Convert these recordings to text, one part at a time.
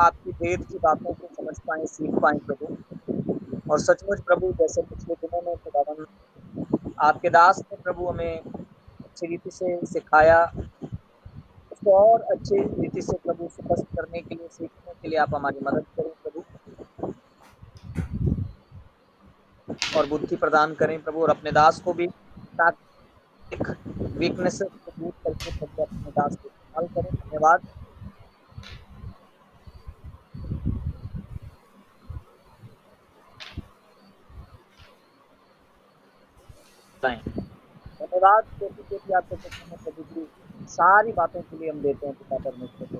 आपकी वेद की बातों को समझ पाएँ, सीख पाएँ प्रभु। और सचमुच प्रभु जैसे पिछले दिनों में खुदावन आपके दास ने प्रभु हमें अच्छी रीति से सिखाया, उसको और अच्छी रीति से प्रभु स्पष्ट करने के लिए, सीखने के लिए आप हमारी मदद करें प्रभु। और बुद्धि प्रदान करें प्रभु, और अपने दास को भी वीकनेसेस को दूर करके प्रभु अपने दास को इस्तेमाल करें। धन्यवाद। धन्यवाद कोटि-कोटि आपके चरणों में प्रभु जी, सारी बातों के लिए हम देते हैं पिता परमेश्वर को।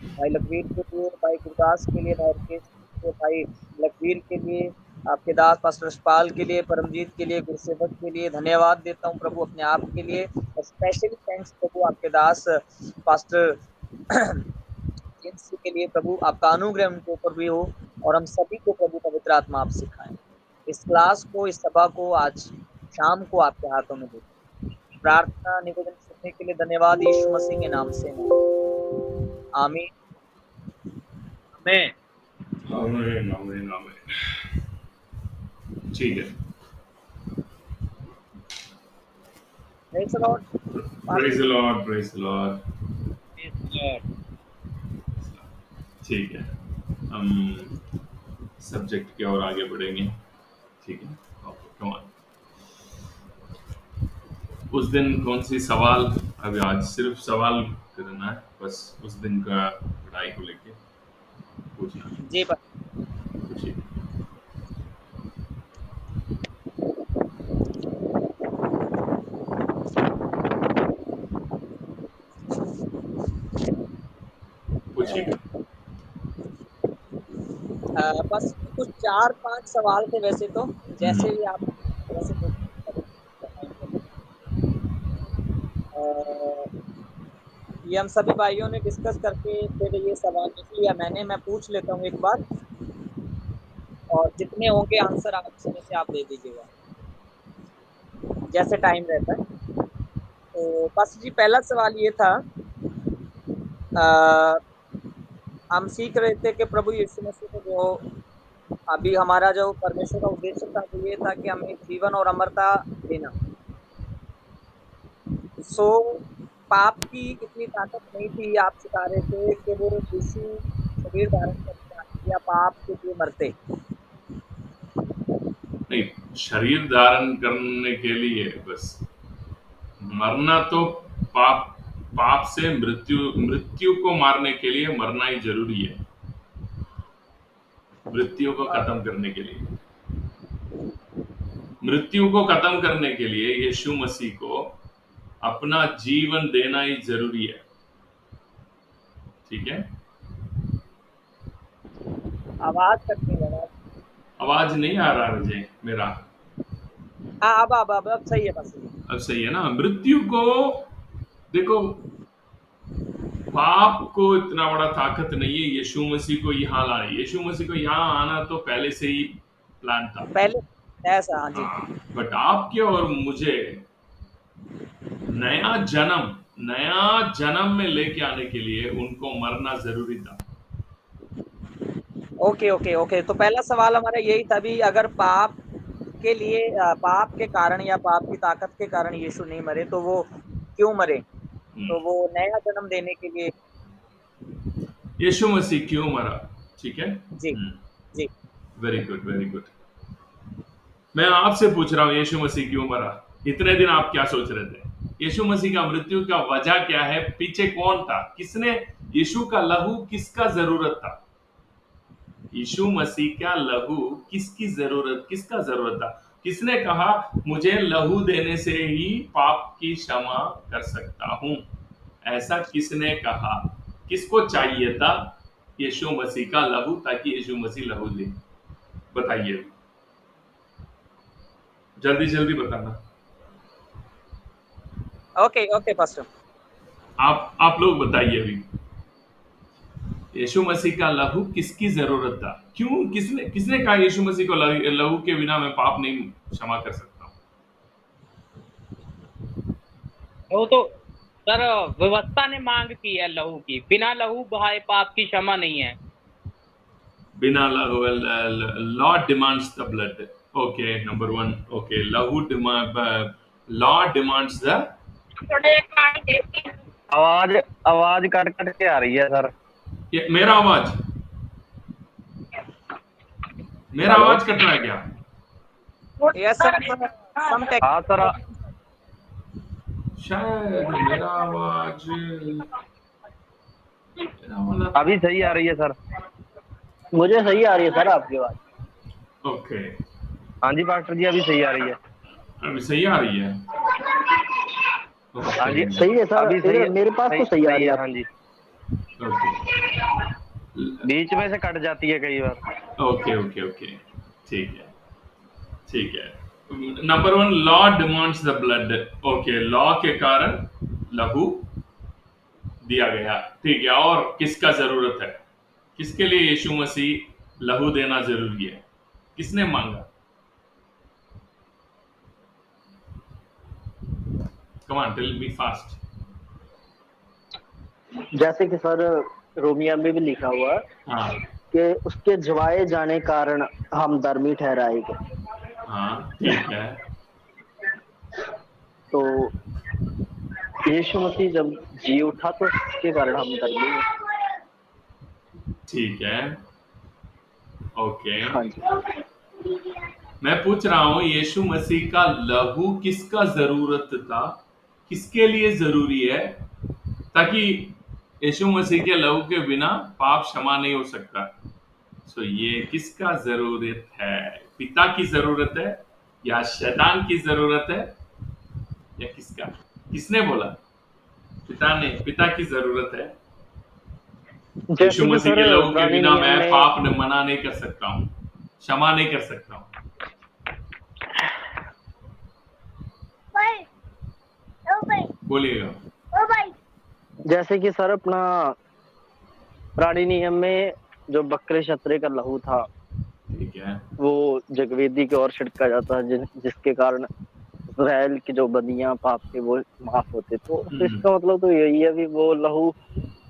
भाई लखवीर के लिए, भाई गुरदास के लिए, भाई राकेश के लिए, भाई लखवीर के लिए, आपके दास पास्टर यशपाल के लिए, परमजीत के लिए, गुरुसेवक के लिए धन्यवाद देता हूँ प्रभु अपने आप के लिए। और स्पेशली थैंक्स प्रभु आपके दास पास्टर जेम्स जी के लिए प्रभु, आपका अनुग्रह उनके ऊपर भी हो और हम सभी को प्रभु पवित्र आत्मा आप सिखाएं। इस क्लास को, इस सभा को आज शाम को आपके हाथों में देते हैं। प्रार्थना निवेदन सुनने के लिए धन्यवाद यीशु मसीह के नाम से। आमीन। आमीन। आमीन आमीन आमीन। ठीक है। Praise the Lord. Praise the Lord, praise the Lord. Praise the Lord. ठीक है, हम सब्जेक्ट की ओर आगे बढ़ेंगे। ठीक है, कम ऑन। उस दिन कौन सी सवाल, अभी आज सिर्फ सवाल करना है, बस उस दिन का पढ़ाई को लेके पूछना है। जी बस। पूछिए। पूछिएगा। बस कुछ 4-5 सवाल थे वैसे तो, जैसे भी आप वैसे ये हम सभी भाइयों ने डिस्कस करके फिर ये सवाल लिख लिया मैंने, मैं पूछ लेता हूँ एक बार और जितने होंगे आंसर आप समय से आप दे दीजिएगा, जैसे टाइम रहता है। तो बस जी पहला सवाल ये था, अ, हम सीख रहे थे कि प्रभु यीशु मसीह को जो अभी हमारा जो परमेश्वर का उद्देश्य था वो ये था कि हमें जीवन और अमरता देना। सो पाप की इतनी ताकत नहीं थी, आप सिखा रहे थे कि वो यीशु शरीर धारण करके आते या पाप के लिए मरते। नहीं, शरीर धारण करने के लिए बस मरना तो पाप पाप से मृत्यु को मारने के लिए मरना ही जरूरी है, मृत्यु को अ, खत्म करने के लिए। मृत्यु को खत्म करने के लिए यीशु मसीह को अपना जीवन देना ही जरूरी है। ठीक है, आवाज कट गई आवाज। आवाज नहीं आ रहा मुझे मेरा? हाँ अब सही है बस। अब सही है ना? मृत्यु को देखो, पाप को इतना बड़ा ताकत नहीं है यीशु मसीह को यहाँ लाने। यीशु मसीह को यहाँ आना तो पहले से ही प्लान था। पहले ऐसा, हाँ जी। हाँ, बट आपके और मुझे नया जन्म नया जन्म में लेके आने के लिए उनको मरना जरूरी था। ओके ओके ओके, तो पहला सवाल हमारा यही था भी, अगर पाप के लिए पाप के कारण या पाप की ताकत के कारण यीशु नहीं मरे तो वो क्यों मरे? तो वो नया जन्म देने के लिए। यीशु मसीह क्यों मरा? ठीक है। जी जी। Very good, very good. मैं आपसे पूछ रहा हूं यीशु मसीह क्यों मरा? इतने दिन आप क्या सोच रहे थे? यीशु मसीह का मृत्यु का वजह क्या है? पीछे कौन था? किसने यीशु का लहू किसका जरूरत था? यीशु मसीह का लहू किसका जरूरत था? किसने कहा मुझे लहू देने से ही पाप की क्षमा कर सकता हूं? ऐसा किसने कहा? किसको चाहिए था यीशु मसीह का लहू, ताकि यीशु मसीह लहू दे? बताइए, जल्दी जल्दी बताना। Okay okay pastor. आप लोग बताइए अभी, यीशु मसीह का लहू किसकी जरूरत था? क्यों? किसने किसने कहा यीशु मसीह को लहू के बिना मैं पाप नहीं क्षमा कर सकता हूं? वो तो सर व्यवस्था ने मांग की है लहू की, बिना लहू बहाए पाप की क्षमा नहीं है। बिना लहू, law demands the blood. Okay, number one. Okay, लहू डिमांड, लॉ डिमांड्स द. आवाज आवाज कट कट के आ रही है सर. मेरा आवाज, मेरा हेलो. आवाज कट रहा है क्या? यस सर, सम हाँ सर. शायद मेरा आवाज, मेरा वाला. अभी सही आ रही है सर. मुझे सही आ रही है सर आपकी आवाज. ओके, हाँ जी पास्टर जी, अभी सही आ रही है. अभी सही आ रही है. हाँ जी ओके. सही है सर, अभी सही है. मेरे पास तो सही आ रही है. हाँ जी. ओके. बीच में से कट जाती है कई बार. ओके ओके ओके, ठीक है, ठीक है. Number one, law demands the blood. Okay, law के कारण लहू दिया गया. ठीक है, और किसका जरूरत है? किसके लिए यीशु मसीह लहू देना जरूरी है? किसने मांगा? Come on, tell me fast. जैसे कि सर रोमिया में भी लिखा हुआ है हाँ कि उसके जवाए जाने कारण हम धर्मी ठहराए गए. हाँ, ठीक है. तो यीशु मसीह जब जी उठा तो उसके कारण हम धर्मी हैं. ठीक है. ओके, हाँ जी. मैं पूछ रहा हूं यीशु मसीह का लहू किसका जरूरत था, किसके लिए जरूरी है? ताकि यीशु मसीह के लहू के बिना पाप क्षमा नहीं हो सकता. सो ये किसका जरूरत है? पिता की जरूरत है, या शैतान की जरूरत है, या किसका? किसने बोला? पिता ने, पिता की जरूरत है. यीशु जैसे कि मसीह सर के लहू के पुराने बिना नियम मैं में पाप न मना नहीं कर सकता हूँ, क्षमा नहीं कर सकता हूँ. बोलिएगा. जैसे कि सर अपना पुराने नियम में जो बकरे छतरे का लहू था ठीक है. वो जगवेदी की ओर छिड़का जाता है, जिसके कारण इस्राएल की जो बदियां पाप थे वो माफ होते. तो इसका मतलब तो यही है कि वो लहू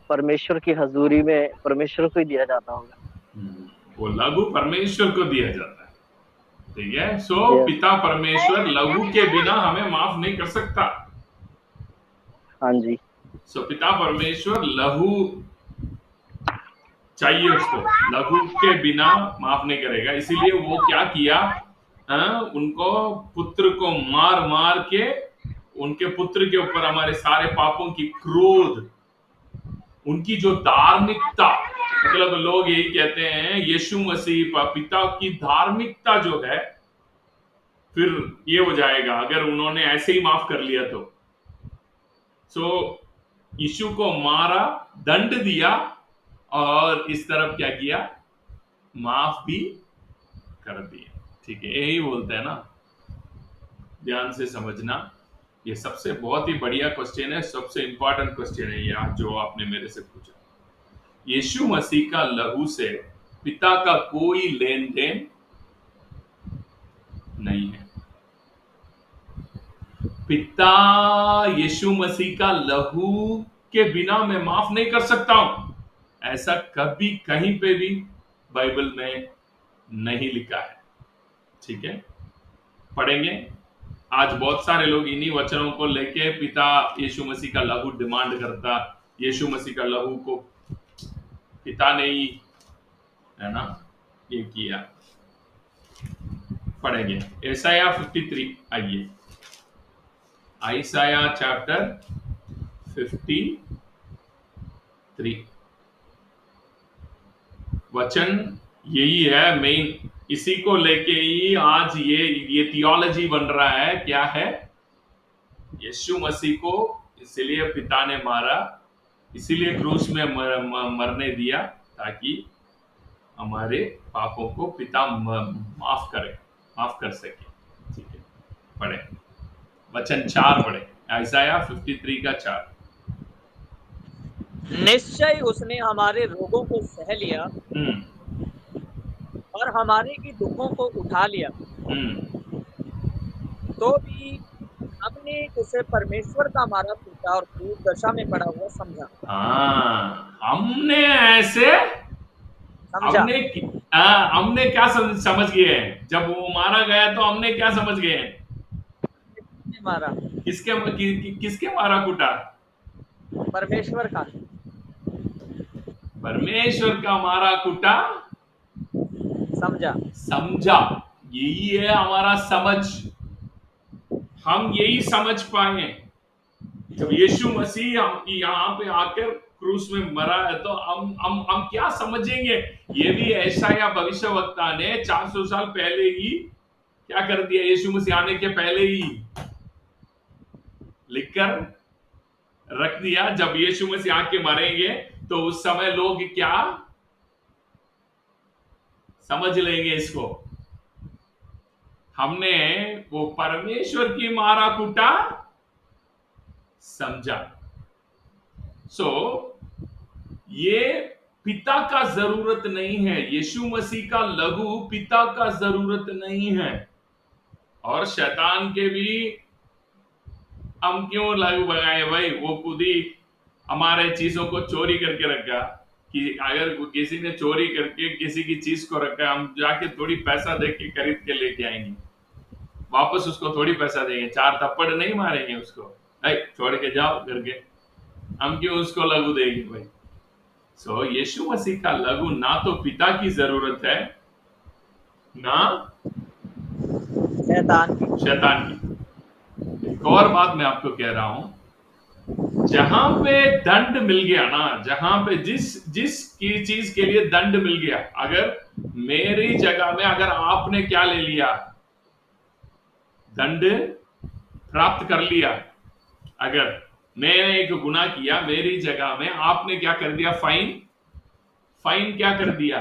परमेश्वर की हजूरी में परमेश्वर को ही दिया जाता होगा. वो लघु परमेश्वर को दिया जाता है. ठीक है. So yes. पिता परमेश्वर लघु के बिना हमें माफ नहीं कर सकता. हाँ जी. सो पिता परमेश्वर लहू चाहिए उसको, लघु के बिना माफ नहीं करेगा. इसीलिए वो क्या किया, उनको पुत्र को मार मार के, उनके पुत्र के ऊपर हमारे सारे पापों की क्रोध, उनकी जो धार्मिकता, मतलब लोग यही कहते हैं यीशु मसीह पिता की धार्मिकता जो है, फिर ये हो जाएगा अगर उन्होंने ऐसे ही माफ कर लिया तो. सो यीशु को मारा, दंड दिया, और इस तरफ क्या किया, माफ भी कर दिया. ठीक है, यही बोलते हैं ना. ध्यान से समझना, ये सबसे बहुत ही बढ़िया क्वेश्चन है, सबसे इंपॉर्टेंट क्वेश्चन है ये जो आपने मेरे से पूछा. यीशु मसीह का लहू से पिता का कोई लेन देन नहीं है. पिता यीशु मसीह का लहू के बिना मैं माफ नहीं कर सकता हूं, ऐसा कभी कहीं पे भी बाइबल में नहीं लिखा है. ठीक है, पढ़ेंगे. आज बहुत सारे लोग इन्हीं वचनों को लेके पिता यीशु मसीह का लहू डिमांड करता, यीशु मसीह का लहू को पिता ने ही, है ना, ये किया. पढ़ेंगे यशायाह 53. आइए, यशायाह चैप्टर 53. वचन यही है मेन, इसी को लेके ही आज ये थियोलॉजी बन रहा है. क्या है? यीशु मसीह को इसलिए पिता ने मारा, इसीलिए क्रूस में मरने दिया, ताकि हमारे पापों को पिता माफ कर सके. ठीक है, पढ़े वचन 4 पढ़े, यशायाह 53 का 4. निश्चय उसने हमारे रोगों को सह लिया और हमारे की दुखों को उठा लिया. तो भी हमने उसे परमेश्वर का मारा पीटा और क्रूर दशा में पड़ा हुआ समझा. हाँ, हमने ऐसे समझा। हमने क्या समझ गए हैं जब वो मारा गया, तो हमने क्या समझ गए हैं? किसने मारा? किसके मारा कूटा? परमेश्वर का। परमेश्वर का मारा कूटा समझा। समझा। यही है हमारा समझ। हम यही समझ पाए जब यीशु मसीह हम यहाँ पे आकर क्रूस में मरा है, तो हम क्या समझेंगे? ये भी ऐसा या भविष्यवक्ता ने 400 साल पहले ही क्या कर दिया, यीशु मसीह आने के पहले ही लिखकर रख दिया। जब यीशु मसीह आके मरेंगे, तो उस समय लोग क्या समझ लेंगे इसको? हमने वो परमेश्वर की मारा कूटा समझा। सो ये पिता का जरूरत नहीं है, यीशु मसीह का लघु पिता का जरूरत नहीं है। और शैतान के भी हम क्यों लघु बनाए भाई? वो खुद ही हमारे चीजों को चोरी करके रखा, कि अगर किसी ने चोरी करके किसी की चीज को रखा, हम जाके थोड़ी पैसा दे के खरीद के लेके आएंगे, वापस उसको थोड़ी पैसा देंगे, 4 थप्पड़ नहीं मारेंगे उसको, छोड़ के जाओ करके। हम क्यों उसको लघु देंगे भाई? सो यीशु मसीह का लघु ना तो पिता की जरूरत है, ना शैतान की। शैतान की। एक और बात मैं आपको कह रहा हूं, जहां पे दंड मिल गया ना, जहां पे जिस जिस की चीज के लिए दंड मिल गया, अगर मेरी जगह में अगर आपने क्या ले लिया, दंड प्राप्त कर लिया, अगर मैंने एक गुनाह किया, मेरी जगह में आपने क्या कर दिया, फाइन फाइन क्या कर दिया,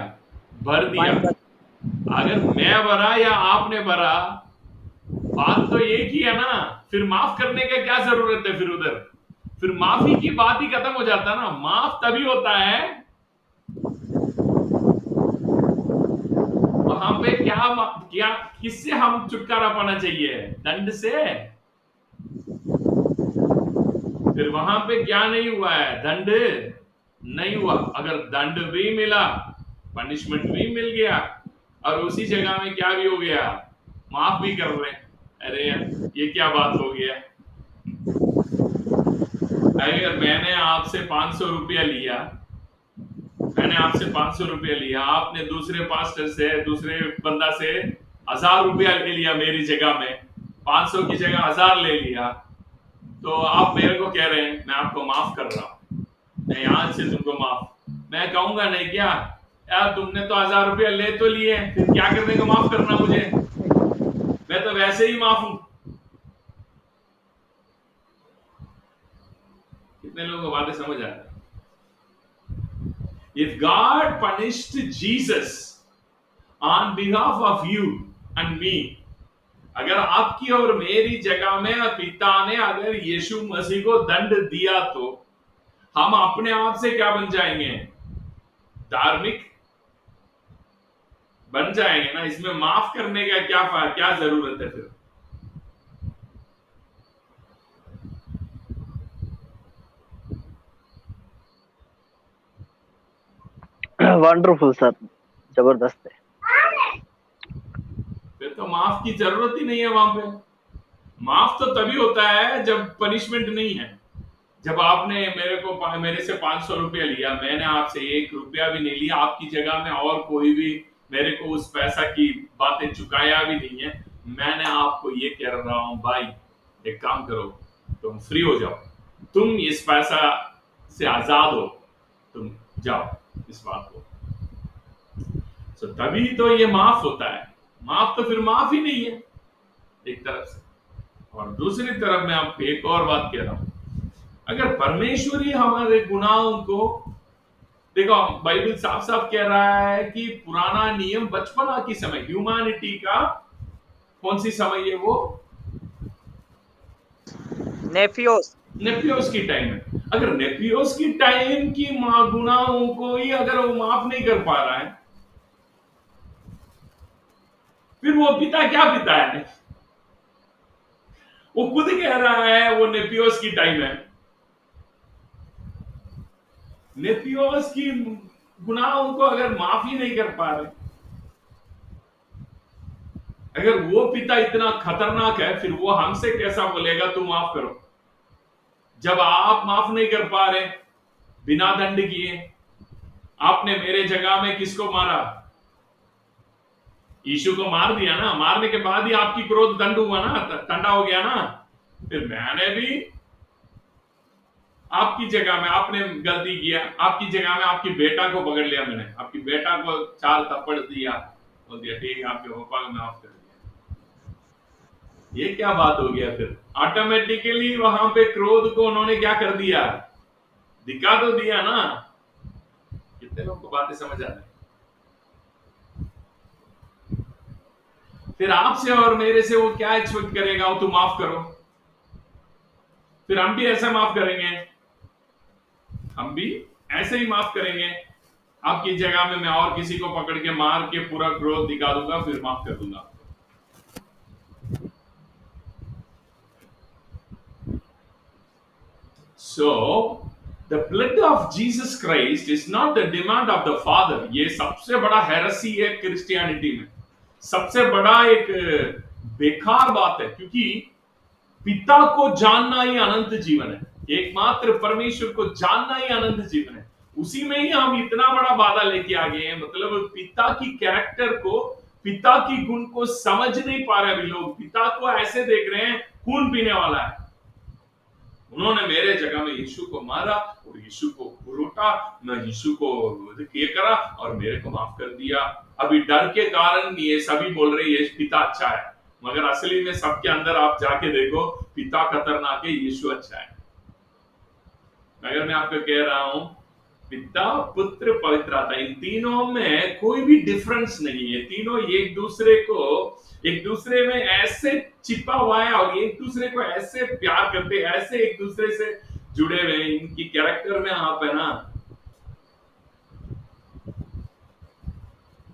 भर दिया। फाइन कर। अगर मैं भरा या आपने भरा, बात तो एक ही है ना। फिर माफ करने का क्या जरूरत है? फिर माफी की बात ही खत्म हो जाता है ना। माफ तभी होता है वहां पे क्या किससे हम छुटकारा पाना चाहिए? दंड से। फिर वहां पे क्या नहीं हुआ है? दंड नहीं हुआ। अगर दंड भी मिला, पनिशमेंट भी मिल गया, और उसी जगह में क्या भी हो गया, माफ भी कर रहे हैं, अरे यार ये क्या बात हो गया? अगर मैंने आपसे 500 रुपया लिया, मैंने आपसे 500 रुपया लिया, आपने दूसरे पास्टर से, दूसरे बंदा से 1000 रुपया ले लिया मेरी जगह में, 500 की जगह 1000 ले लिया, तो आप मेरे को कह रहे हैं मैं आपको माफ कर रहा हूं, मैं आज से तुमको माफ। मैं कहूंगा नहीं क्या, यार तुमने तो 1000 रुपया ले तो लिए, फिर क्या करने को माफ करना मुझे? मैं तो वैसे ही माफ हूं। कितने लोगों को बातें समझ आ रहा है? If God punished Jesus on behalf of you and me, अगर आपकी और मेरी जगह में पिता ने अगर यीशु मसीह को दंड दिया, तो हम अपने आप से क्या बन जाएंगे? धार्मिक बन जाएंगे ना। इसमें माफ करने का क्या जरूरत है फिर? वंडरफुल सर, जबरदस्त है। फिर तो माफ की जरूरत ही नहीं है वहां पे। माफ तो तभी होता है जब पनिशमेंट नहीं है। जब आपने मेरे से 500 रुपया लिया, मैंने आपसे 1 रुपया भी नहीं लिया, आपकी जगह में और कोई भी मेरे को उस पैसा की बातें चुकाया भी नहीं है, मैंने आपको ये कह रहा हूं भाई, एक काम करो, तुम फ्री हो जाओ, तुम इस पैसा से आजाद हो, तुम जाओ इस बात को। तो तभी तो ये माफ होता है। माफ तो फिर माफ ही नहीं है एक तरफ से। और दूसरी तरफ मैं आपको एक और बात कह रहा हूं, अगर परमेश्वर ही हमारे गुनाहों को, देखो बाइबल साफ साफ कह रहा है कि पुराना नियम बचपना की समय, ह्यूमैनिटी का कौन सी समय है वो? नेफियोस। नेपियोस की टाइम है। अगर नेपियोस की टाइम की गुनाहों को ही अगर वो माफ नहीं कर पा रहा है, फिर वो पिता क्या पिता है? वो खुद कह रहा है वो नेपियोस की टाइम है। नेपियोस की गुनाहों को अगर माफ ही नहीं कर पा रहे, अगर वो पिता इतना खतरनाक है, फिर वो हमसे कैसा बोलेगा तू माफ करो, जब आप माफ नहीं कर पा रहे बिना दंड किए। आपने मेरे जगह में किसको मारा? यीशु को मार दिया ना, मारने के बाद ही आपकी क्रोध दंड हुआ ना, ठंडा हो गया ना। फिर मैंने भी आपकी जगह में, आपने गलती किया, आपकी जगह में आपकी बेटा को पकड़ लिया, मैंने आपकी बेटा को 4 थप्पड़ दिया, बोल दिया ठीक है आपके पापा को माफ कर दिया। ये क्या बात हो गया? फिर ऑटोमेटिकली वहां पे क्रोध को उन्होंने क्या कर दिया? दिखा तो दिया ना। कितने लोगों को बातें समझ आ रही? फिर आपसे और मेरे से वो क्या एक्सपेक्ट करेगा? वो तुम माफ करो। फिर हम भी ऐसा माफ करेंगे, हम भी ऐसे ही माफ करेंगे। आपकी जगह में मैं और किसी को पकड़ के मार के पूरा क्रोध दिखा दूंगा, फिर माफ कर दूंगा। So the blood of Jesus Christ is not the demand of the Father। ये सबसे बड़ा हेरेसी है क्रिश्चियनिटी में, सबसे बड़ा एक बेकार बात है, क्योंकि पिता को जानना ही अनंत जीवन है। एकमात्र परमेश्वर को जानना ही अनंत जीवन है। उसी में ही हम इतना बड़ा वादा लेके आ गए हैं। मतलब पिता की कैरेक्टर को, पिता की गुण को समझ नहीं पा रहे अभी लोग। पिता को ऐसे देख रहे हैं खून पीने वाला है। उन्होंने मेरे जगह में यीशु को मारा और यीशु को लूटा, मैं यीशु को ये करा और मेरे को माफ कर दिया। अभी डर के कारण ये सभी बोल रहे ये पिता अच्छा है, मगर असली में सबके अंदर आप जाके देखो पिता खतरनाक है, यीशु अच्छा है। मगर मैं आपको कह रहा हूं पिता, पुत्र, पवित्र आत्मा, इन तीनों में कोई भी डिफरेंस नहीं है। तीनों एक दूसरे में ऐसे चिपा हुआ है और एक दूसरे को ऐसे प्यार करते, ऐसे एक दूसरे से जुड़े हुए हैं। इनकी कैरेक्टर में आप है ना,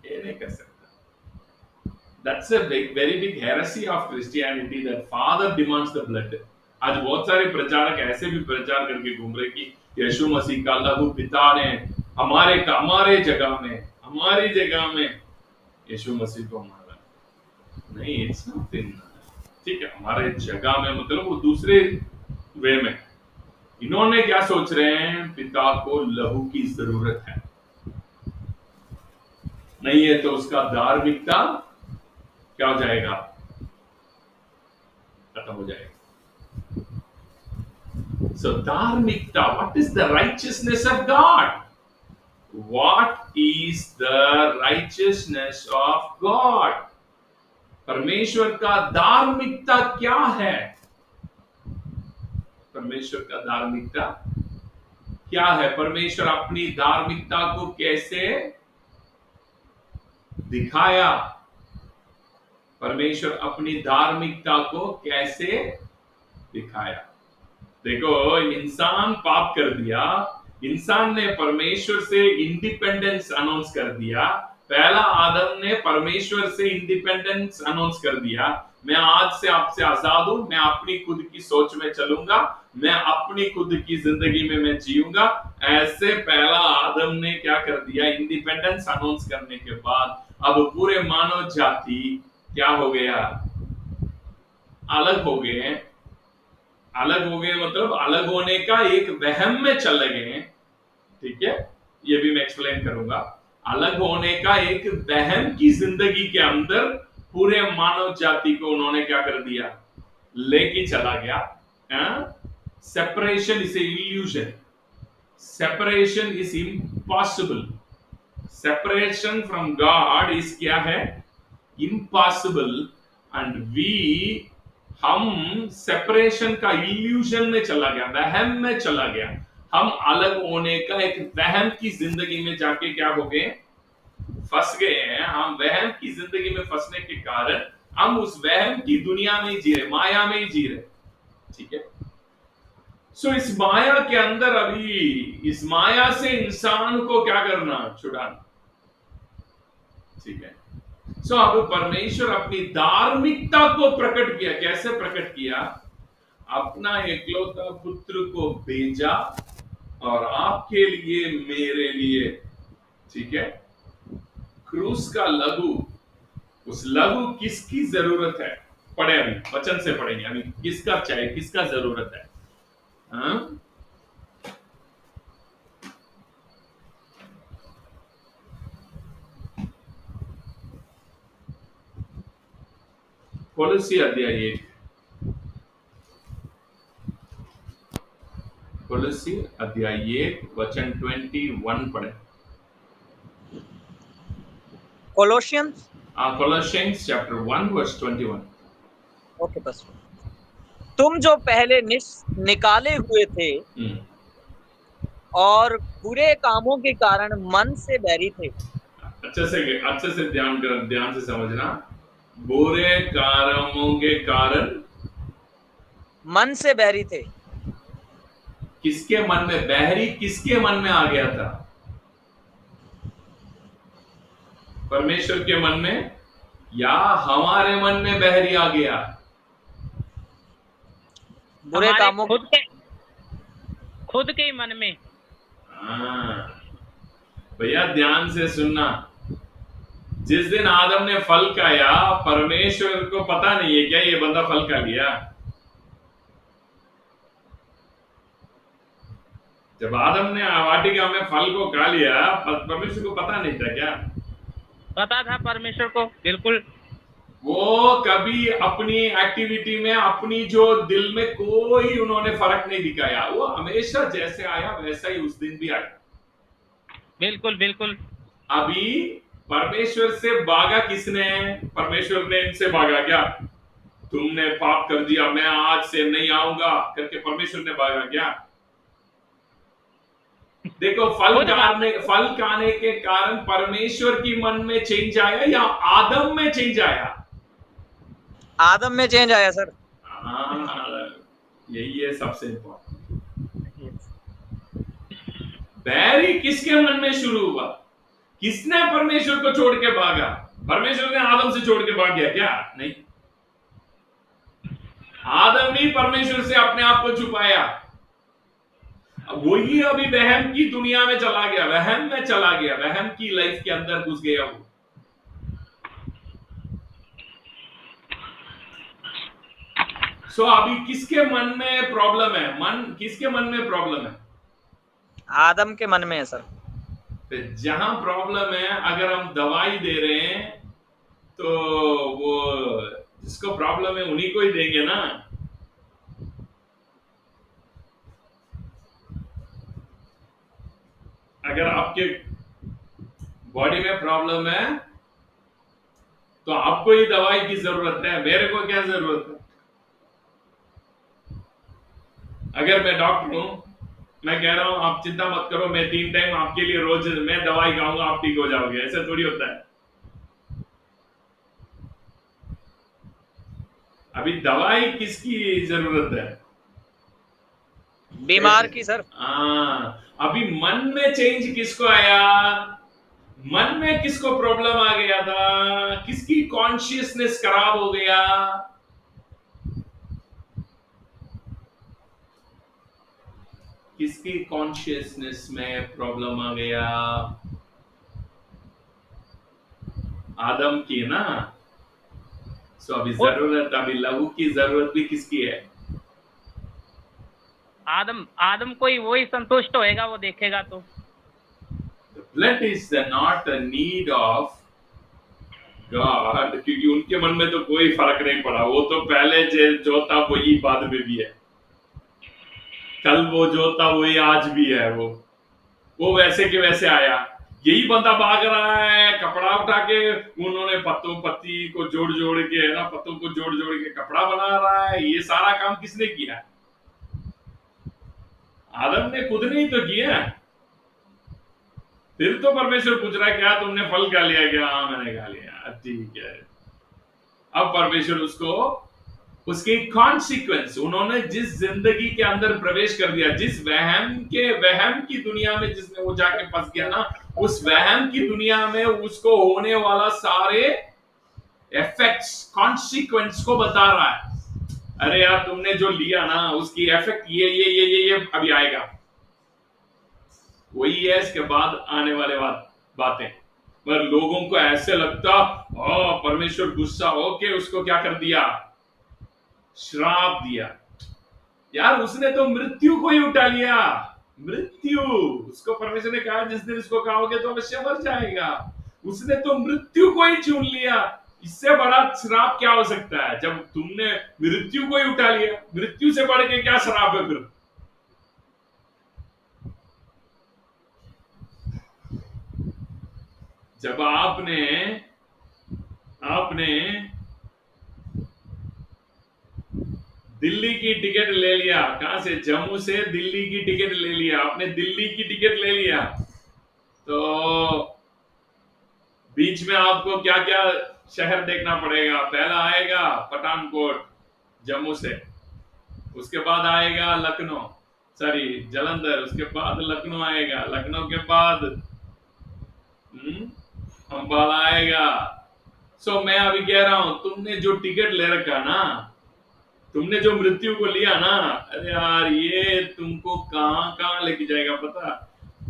ये नहीं कर सकता। That's a very big heresy of Christianity that Father demands the blood। आज बहुत सारे प्रचारक ऐसे भी प्रचार करके घूम रहे कि यीशु मसीह का लहू पिता ने हमारी जगह में यीशु मसीह को मारा। नहीं, इट्स नथिंग। ठीक है, हमारे जगह में मतलब वो दूसरे वे में। इन्होंने क्या सोच रहे हैं? पिता को लहू की जरूरत है, नहीं है तो उसका धार्मिकता क्या हो जाएगा? खत्म हो जाएगा। So धार्मिकता, what is the righteousness of God? What is the righteousness of God? परमेश्वर का धार्मिकता क्या है? परमेश्वर का धार्मिकता क्या है? परमेश्वर अपनी धार्मिकता को कैसे दिखाया? परमेश्वर अपनी धार्मिकता को कैसे दिखाया? देखो, इंसान पाप कर दिया, इंसान ने परमेश्वर से इंडिपेंडेंस अनाउंस कर दिया। पहला आदम ने परमेश्वर से इंडिपेंडेंस अनाउंस कर दिया, मैं आज से आपसे आजाद हूं, मैं अपनी खुद की सोच में चलूंगा, मैं अपनी खुद की जिंदगी में मैं जीऊंगा। ऐसे पहला आदम ने क्या कर दिया? इंडिपेंडेंस अनाउंस करने के बाद अब पूरे मानव जाति क्या हो गया? अलग हो गए। अलग हो गए मतलब अलग होने का एक वहम में चले गए। ठीक है, ये भी मैं एक्सप्लेन करूंगा। अलग होने का एक वहम की जिंदगी के अंदर पूरे मानव जाति को उन्होंने क्या कर दिया? लेके चला गया। Separation is a illusion, separation is impossible. Separation from God is क्या है? इम्पॉसिबल। एंड हम सेपरेशन का इल्यूजन में चला गया, वहम में चला गया। हम अलग होने का एक वहम की जिंदगी में जाके क्या हो गए? फंस गए हैं। हम वहम की जिंदगी में फंसने के कारण हम उस वहम की दुनिया में ही जी रहे, माया में ही जी रहे। ठीक है, सो इस माया के अंदर अभी इस माया से इंसान को क्या करना? छुड़ाना। ठीक है, सो अब परमेश्वर अपनी धार्मिकता को प्रकट किया। कैसे प्रकट किया? अपना एकलौता पुत्र को भेजा और आपके लिए, मेरे लिए ठीक है। क्रूस का लघु, उस लघु किसकी जरूरत है? पढ़े, अभी वचन से पढ़ेंगे। अभी किसका चाहिए, किसका जरूरत है? हाँ? कोलोसी अध्याय 1, कोलोसी अध्याय 1 वचन 21 पढ़े। Colossians, Colossians chapter 1 verse 21। Okay बस। तुम जो पहले निकाले हुए थे हम्म, और बुरे कामों के कारण मन से बैरी थे। अच्छे से ध्यान से समझना। बुरे कामों के कारण मन से बैरी थे। किसके मन में? बहरी किसके मन में आ गया था? परमेश्वर के मन में या हमारे मन में बहरी आ गया? बुरे हमारे कामों खुद के ही मन में। हाँ, भैया ध्यान से सुनना। जिस दिन आदम ने फल खाया, परमेश्वर को पता नहीं है क्या ये बंदा फल खा लिया? जब आदम ने वाटिका में फल को खा लिया, परमेश्वर को पता नहीं था क्या? पता था परमेश्वर को, बिल्कुल। वो कभी अपनी एक्टिविटी में, अपनी जो दिल में कोई उन्होंने फर्क नहीं दिखाया। वो हमेशा जैसे आया वैसा ही उस दिन भी आया। बिल्कुल बिल्कुल। अभी परमेश्वर से भागा किसने? परमेश्वर ने इनसे भागा क्या? तुमने पाप कर दिया, मैं आज से नहीं आऊंगा करके परमेश्वर ने भागा क्या? देखो, फल खाने के कारण परमेश्वर की मन में चेंज आया या आदम में चेंज आया? आदम में चेंज आया सर। यही है सबसे इंपॉर्टेंट। बैरी किसके मन में शुरू हुआ? किसने परमेश्वर को छोड़ के भागा? परमेश्वर ने आदम से छोड़ के भाग गया क्या? नहीं, आदम ही परमेश्वर से अपने आप को छुपाया। वही अभी वहम की दुनिया में चला गया, वहम में चला गया, वहम की लाइफ के अंदर घुस गया वो। अभी किसके मन में प्रॉब्लम है? किसके मन में प्रॉब्लम है? आदम के मन में है सर। तो जहां प्रॉब्लम है, अगर हम दवाई दे रहे हैं तो वो जिसको प्रॉब्लम है उन्हीं को ही देंगे ना। अगर आपके बॉडी में प्रॉब्लम है तो आपको ही दवाई की जरूरत है, मेरे को क्या जरूरत है? अगर मैं डॉक्टर हूं, मैं कह रहा हूं आप चिंता मत करो, मैं 3 टाइम आपके लिए रोज मैं दवाई खाऊंगा, आप ठीक हो जाओगे, ऐसा थोड़ी होता है। अभी दवाई किसकी जरूरत है? बीमार की सर। अभी मन में चेंज किसको आया? मन में किसको प्रॉब्लम आ गया था? किसकी कॉन्शियसनेस खराब हो गया? किसकी कॉन्शियसनेस में प्रॉब्लम आ गया? आदम की ना। अभी जरूरत, अभी लहू की जरूरत भी किसकी है? आदम को ही वही संतुष्ट होएगा, वो देखेगा तो। Blood is not a need of God, क्योंकि उनके मन में तो कोई फर्क नहीं पड़ा। वो तो पहले जो था वही बाद में भी है, कल वो जो था वही आज भी है। वो वैसे के वैसे आया। यही बंदा भाग रहा है, कपड़ा उठा के उन्होंने पत्ती को जोड़ जोड़ के, है ना, पत्तों को जोड़ जोड़ के कपड़ा बना रहा है। ये सारा काम किसने किया? आदम ने खुद नहीं तो किया। फिर तो परमेश्वर पूछ रहा है क्या तुमने फल खा लिया क्या? हाँ मैंने खा लिया, ठीक है। अब परमेश्वर उसको उसके कॉन्सिक्वेंस, उन्होंने जिस जिंदगी के अंदर प्रवेश कर दिया, जिस वहम की दुनिया में जिसने वो जाके फंस गया ना, उस वहम की दुनिया में उसको होने वाला सारे इफेक्ट्स, कॉन्सिक्वेंस को बता रहा है। अरे यार तुमने जो लिया ना, उसकी इफेक्ट ये अभी आएगा। वही है इसके बाद आने वाले बात। बातें, पर लोगों को ऐसे लगता परमेश्वर गुस्सा होके उसको क्या कर दिया, श्राप दिया। यार उसने तो मृत्यु को ही उठा लिया, मृत्यु, उसको परमेश्वर ने कहा जिस दिन इसको खाओगे तो अवश्य मर जाएगा, उसने तो मृत्यु को ही चुन लिया। इससे बड़ा श्राप क्या हो सकता है, जब तुमने मृत्यु को ही उठा लिया, मृत्यु से बढ़ के क्या श्राप है फिर। जब आपने दिल्ली की टिकट ले लिया, कहां से, जम्मू से दिल्ली की टिकट ले लिया, आपने दिल्ली की टिकट ले लिया, तो बीच में आपको क्या क्या शहर देखना पड़ेगा। पहला आएगा पठानकोट जम्मू से, उसके बाद आएगा लखनऊ, सॉरी जलंधर, उसके बाद लखनऊ आएगा, लखनऊ के बाद अंबाला आएगा। सो मैं अभी कह रहा हूं, तुमने जो टिकट ले रखा ना, तुमने जो मृत्यु को लिया ना, अरे यार ये तुमको कहां कहां लेके जाएगा पता।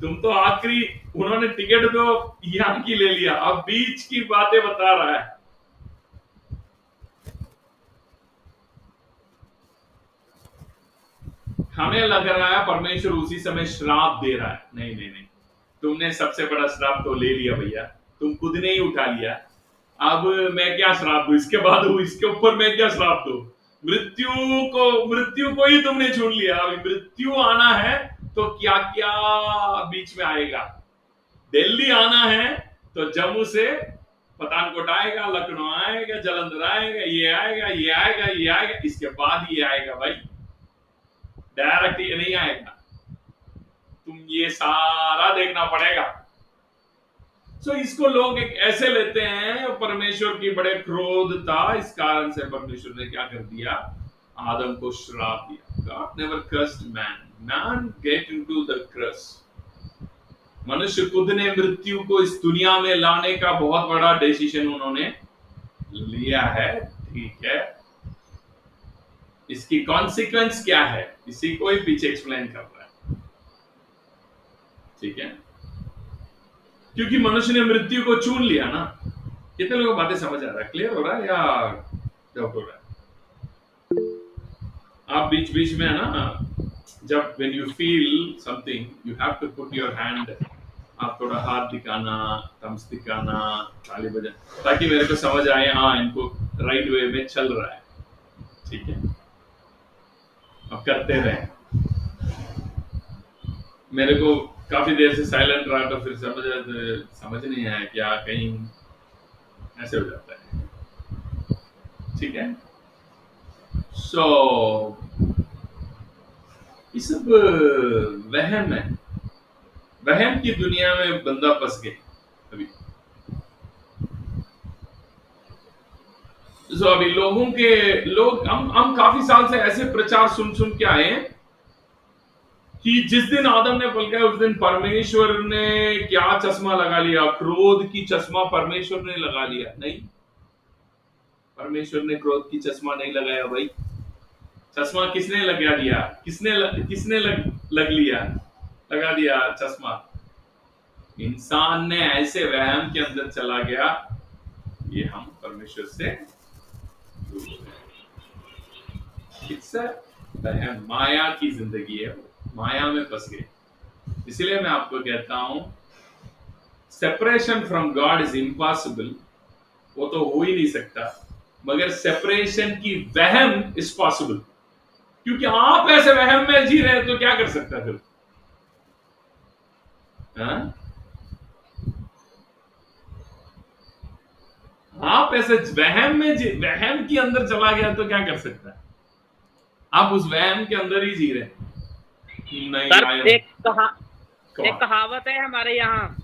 तुम तो आखिरी, उन्होंने टिकट तो यहाँ की ले लिया, अब बीच की बातें बता रहा है। हमें लग रहा है परमेश्वर उसी समय श्राप दे रहा है। नहीं नहीं नहीं, तुमने सबसे बड़ा श्राप तो ले लिया भैया, तुम खुद ने ही उठा लिया। अब मैं क्या श्राप दूं, इसके बाद इसके ऊपर मैं क्या श्राप दूं। मृत्यु को ही तुमने चुन लिया, अभी मृत्यु आना है तो क्या क्या बीच में आएगा। दिल्ली आना है तो जम्मू से पठानकोट आएगा, लखनऊ आएगा, जलंधर आएगा, ये आएगा, ये आएगा, ये आएगा, इसके बाद ये आएगा भाई, डायरेक्ट ये नहीं आएगा, तुम ये सारा देखना पड़ेगा। सो इसको लोग एक ऐसे लेते हैं, परमेश्वर की बड़े क्रोध था, इस कारण से परमेश्वर ने क्या कर दिया, आदम को श्राप दिया। God never cursed man, man get into the curse। मनुष्य खुद ने मृत्यु को इस दुनिया में लाने का बहुत बड़ा डिसीजन उन्होंने लिया है, ठीक है। इसकी कॉन्सिक्वेंस क्या है, इसी को ही पीछे एक्सप्लेन कर रहा है, ठीक है। क्योंकि मनुष्य ने मृत्यु को चुन लिया ना। कितने लोगों को बातें समझ आ रहा है, क्लियर हो रहा है या डाउट हो रहा है। आप बीच बीच में है ना, जब when you feel something you have to put your hand, आप थोड़ा हाथ दिखाना, थम्स दिखाना, ताली बजा, ताकि मेरे को समझ आए हाँ इनको राइट वे में चल रहा है, ठीक है। अब करते रहे। मेरे को काफी देर से साइलेंट रहा तो फिर समझ नहीं आया क्या, कहीं ऐसे हो जाता है, ठीक है। सो ये सब वहम है, वहम की दुनिया में बंदा फंस गए अभी। सो अभी लोग हम काफी साल से ऐसे प्रचार सुन के आए हैं कि जिस दिन आदम ने पलका उस दिन परमेश्वर ने क्या चश्मा लगा लिया, क्रोध की चश्मा परमेश्वर ने लगा लिया। नहीं, परमेश्वर ने क्रोध की चश्मा नहीं लगाया भाई। चश्मा किसने लगा दिया, किसने लगा दिया चश्मा, इंसान ने ऐसे वहम के अंदर चला गया, ये हम परमेश्वर से दूर हो गए। इट्स वहम, माया की जिंदगी है, माया में फंस गए। इसलिए मैं आपको कहता हूं separation from God is impossible, वो तो हो ही नहीं सकता, मगर सेपरेशन की वहम इज पॉसिबल। क्योंकि आप ऐसे वहम में जी रहे हैं तो क्या कर सकता है फिर, आप ऐसे वहम के अंदर चला गया तो क्या कर सकता है। आप उस वहम के अंदर ही जी रहे हैं। नहीं सर, एक कहावत है हमारे यहाँ,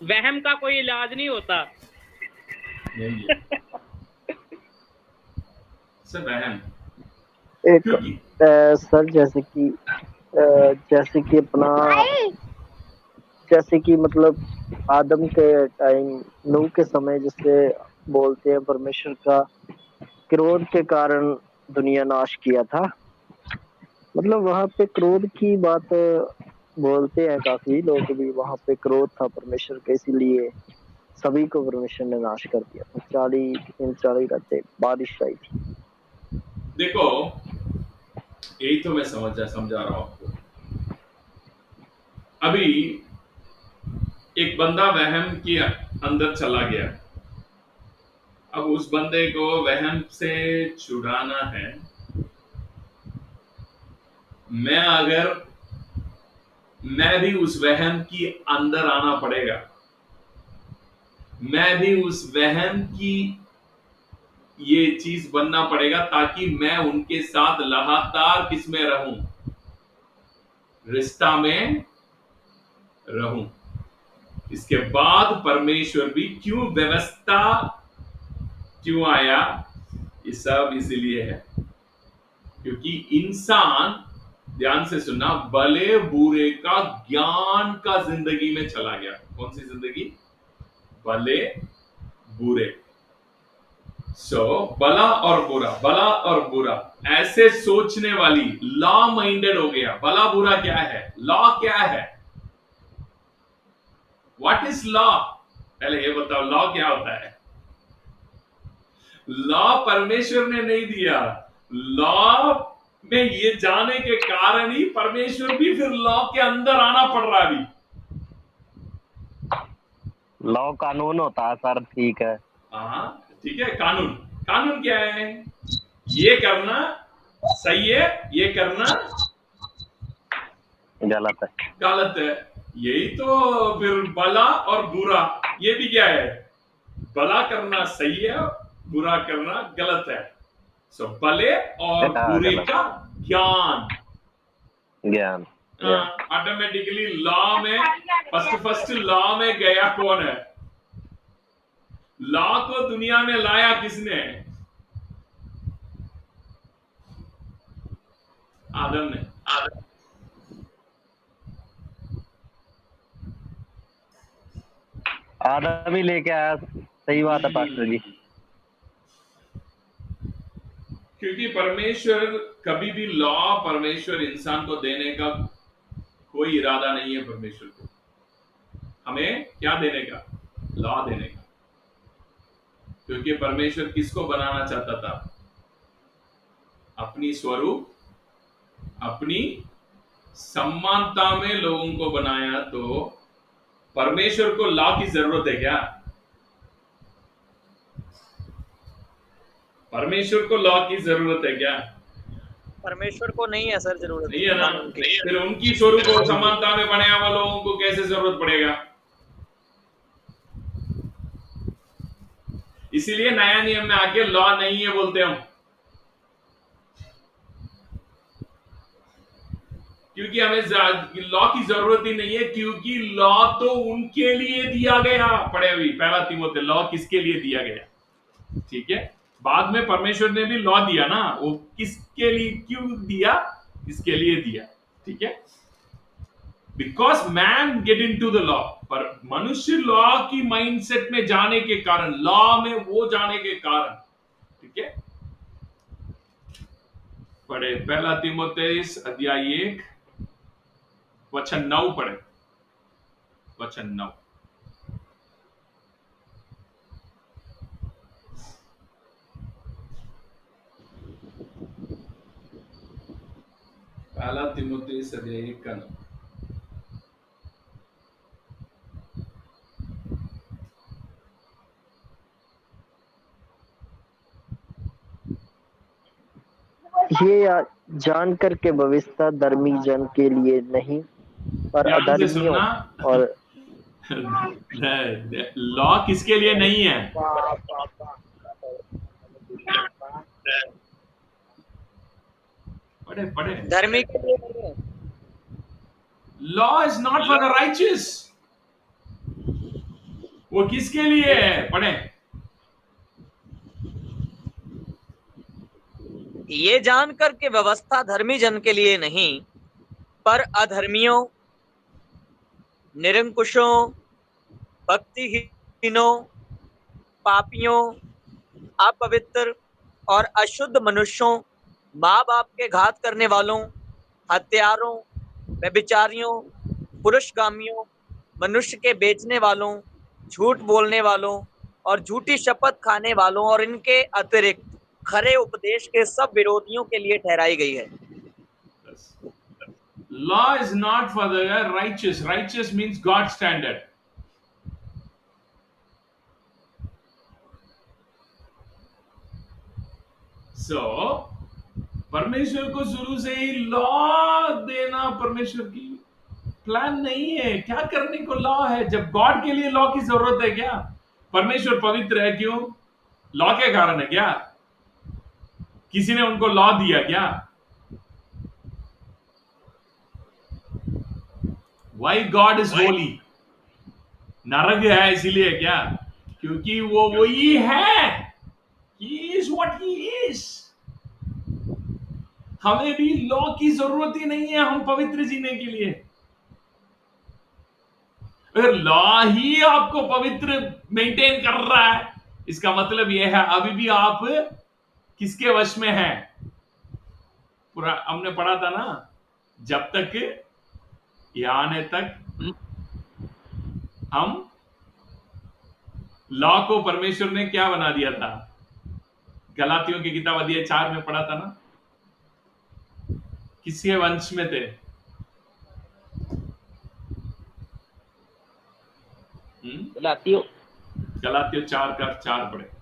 वहम का कोई इलाज नहीं होता। सर वहम एक सर जैसे कि मतलब आदम के टाइम, नूह के समय, जिससे बोलते हैं परमेश्वर का क्रोध के कारण दुनिया नाश किया था। मतलब वहां पे क्रोध की बात बोलते हैं काफी लोग भी, वहां पे क्रोध था परमेश्वर के, इसीलिए सभी को परमेश्वर ने नाश कर दिया था। 40 रातें बारिश आई थी। देखो, यही तो मैं समझा रहा हूं आपको। अभी एक बंदा वहम के अंदर चला गया, अब उस बंदे को वहम से छुड़ाना है। मैं भी उस वहम की अंदर आना पड़ेगा, मैं भी उस वहम की ये चीज बनना पड़ेगा, ताकि मैं उनके साथ लगातार किसमें रहूं, रिश्ता में रहूं। इसके बाद परमेश्वर भी क्यों व्यवस्था क्यों आया, ये सब इसीलिए है क्योंकि इंसान, ध्यान से सुनना, भले बुरे का ज्ञान का जिंदगी में चला गया। कौन सी जिंदगी? भले बुरे। भला और बुरा ऐसे सोचने वाली, लॉ माइंडेड हो गया। भला बुरा क्या है, लॉ क्या है, व्हाट इज लॉ? पहले ये बताओ, लॉ क्या होता है? लॉ परमेश्वर ने नहीं दिया। लॉ में ये जाने के कारण ही परमेश्वर भी फिर लॉ के अंदर आना पड़ रहा है अभी। लॉ कानून होता है सर, ठीक है। हाँ ठीक है, कानून। कानून क्या है? ये करना सही है, ये करना गलत है। गलत है। यही तो फिर भला और बुरा, ये भी क्या है? भला करना सही है, बुरा करना गलत है। भले और बुरे गलत का ज्ञान, ज्ञान। ऑटोमेटिकली लॉ में फर्स्ट लॉ में गया कौन है? लॉ को दुनिया में लाया किसने? आदम ने। आदम ही लेके आया, सही बात है पास्टर जी। क्योंकि परमेश्वर कभी भी लॉ, परमेश्वर इंसान को देने का कोई इरादा नहीं है। परमेश्वर को हमें क्या देने का? लॉ देने का। क्योंकि परमेश्वर किसको बनाना चाहता था? अपनी स्वरूप, अपनी समानता में लोगों को बनाया। तो परमेश्वर को लॉ की जरूरत है क्या? परमेश्वर को लॉ की जरूरत है क्या? परमेश्वर को नहीं है सर जरूरत नहीं है ना। कानून की। फिर उनकी स्वरूप और समानता में बनाया हुआ लोगों को कैसे जरूरत पड़ेगा? इसीलिए नया नियम में आके लॉ नहीं है बोलते हम, क्योंकि हमें लॉ की जरूरत ही नहीं है। क्योंकि लॉ तो उनके लिए दिया गया। पढ़े हुई पहला तीमुथियुस, लॉ किसके लिए दिया गया? ठीक है, बाद में परमेश्वर ने भी लॉ दिया ना, वो किसके लिए क्यों दिया? इसके लिए दिया। ठीक है, because man get into the law. पर मनुष्य लॉ की माइंडसेट में जाने के कारण, लॉ में वो जाने के कारण, ठीक है। पढ़े पहला तीमुथियुस अध्याय 1 वचन 9 पढ़े, वचन 9। पहला तीमुथियुस अध्याय 1 का 9। ये जानकर के व्यवस्था धर्मी जन के लिए नहीं, पर ध्यान से अधर्मियों सुनना, और लॉ किसके लिए नहीं है? पढ़े पढ़े, धर्मी के लिए नहीं है। Law is not for the righteous. वो किसके लिए है? पढ़े। ये जानकर के व्यवस्था धर्मी जन के लिए नहीं, पर अधर्मियों, निरंकुशों, भक्तिहीनों, पापियों, अपवित्र और अशुद्ध मनुष्यों, माँ बाप के घात करने वालों, हत्यारों, व्यभिचारियों, पुरुषगामियों, मनुष्य के बेचने वालों, झूठ बोलने वालों और झूठी शपथ खाने वालों और इनके अतिरिक्त खरे उपदेश के सब विरोधियों के लिए ठहराई गई है। Law is not for the righteous. Righteous means God's standard. So, परमेश्वर को शुरू से ही लॉ देना परमेश्वर की प्लान नहीं है। क्या करने को लॉ है? जब गॉड के लिए लॉ की जरूरत है क्या? परमेश्वर पवित्र है, क्यों? लॉ के कारण है क्या? किसी ने उनको लॉ दिया क्या? Y God is Holi? नरक है इसीलिए क्या? क्योंकि वो वही है। He is what he is. हमें भी लॉ की जरूरत ही नहीं है हम पवित्र जीने के लिए। अगर लॉ ही आपको पवित्र मेंटेन कर रहा है, इसका मतलब यह है अभी भी आप किसके वश में हैं? पूरा हमने पढ़ा था ना, जब तक यहां आने तक हम लॉ को परमेश्वर ने क्या बना दिया था? गलातियों की किताब अध्याय 4 में पढ़ा था ना, किसके वंश में थे? गलातियों गलातियों 4 का 4 पढ़े।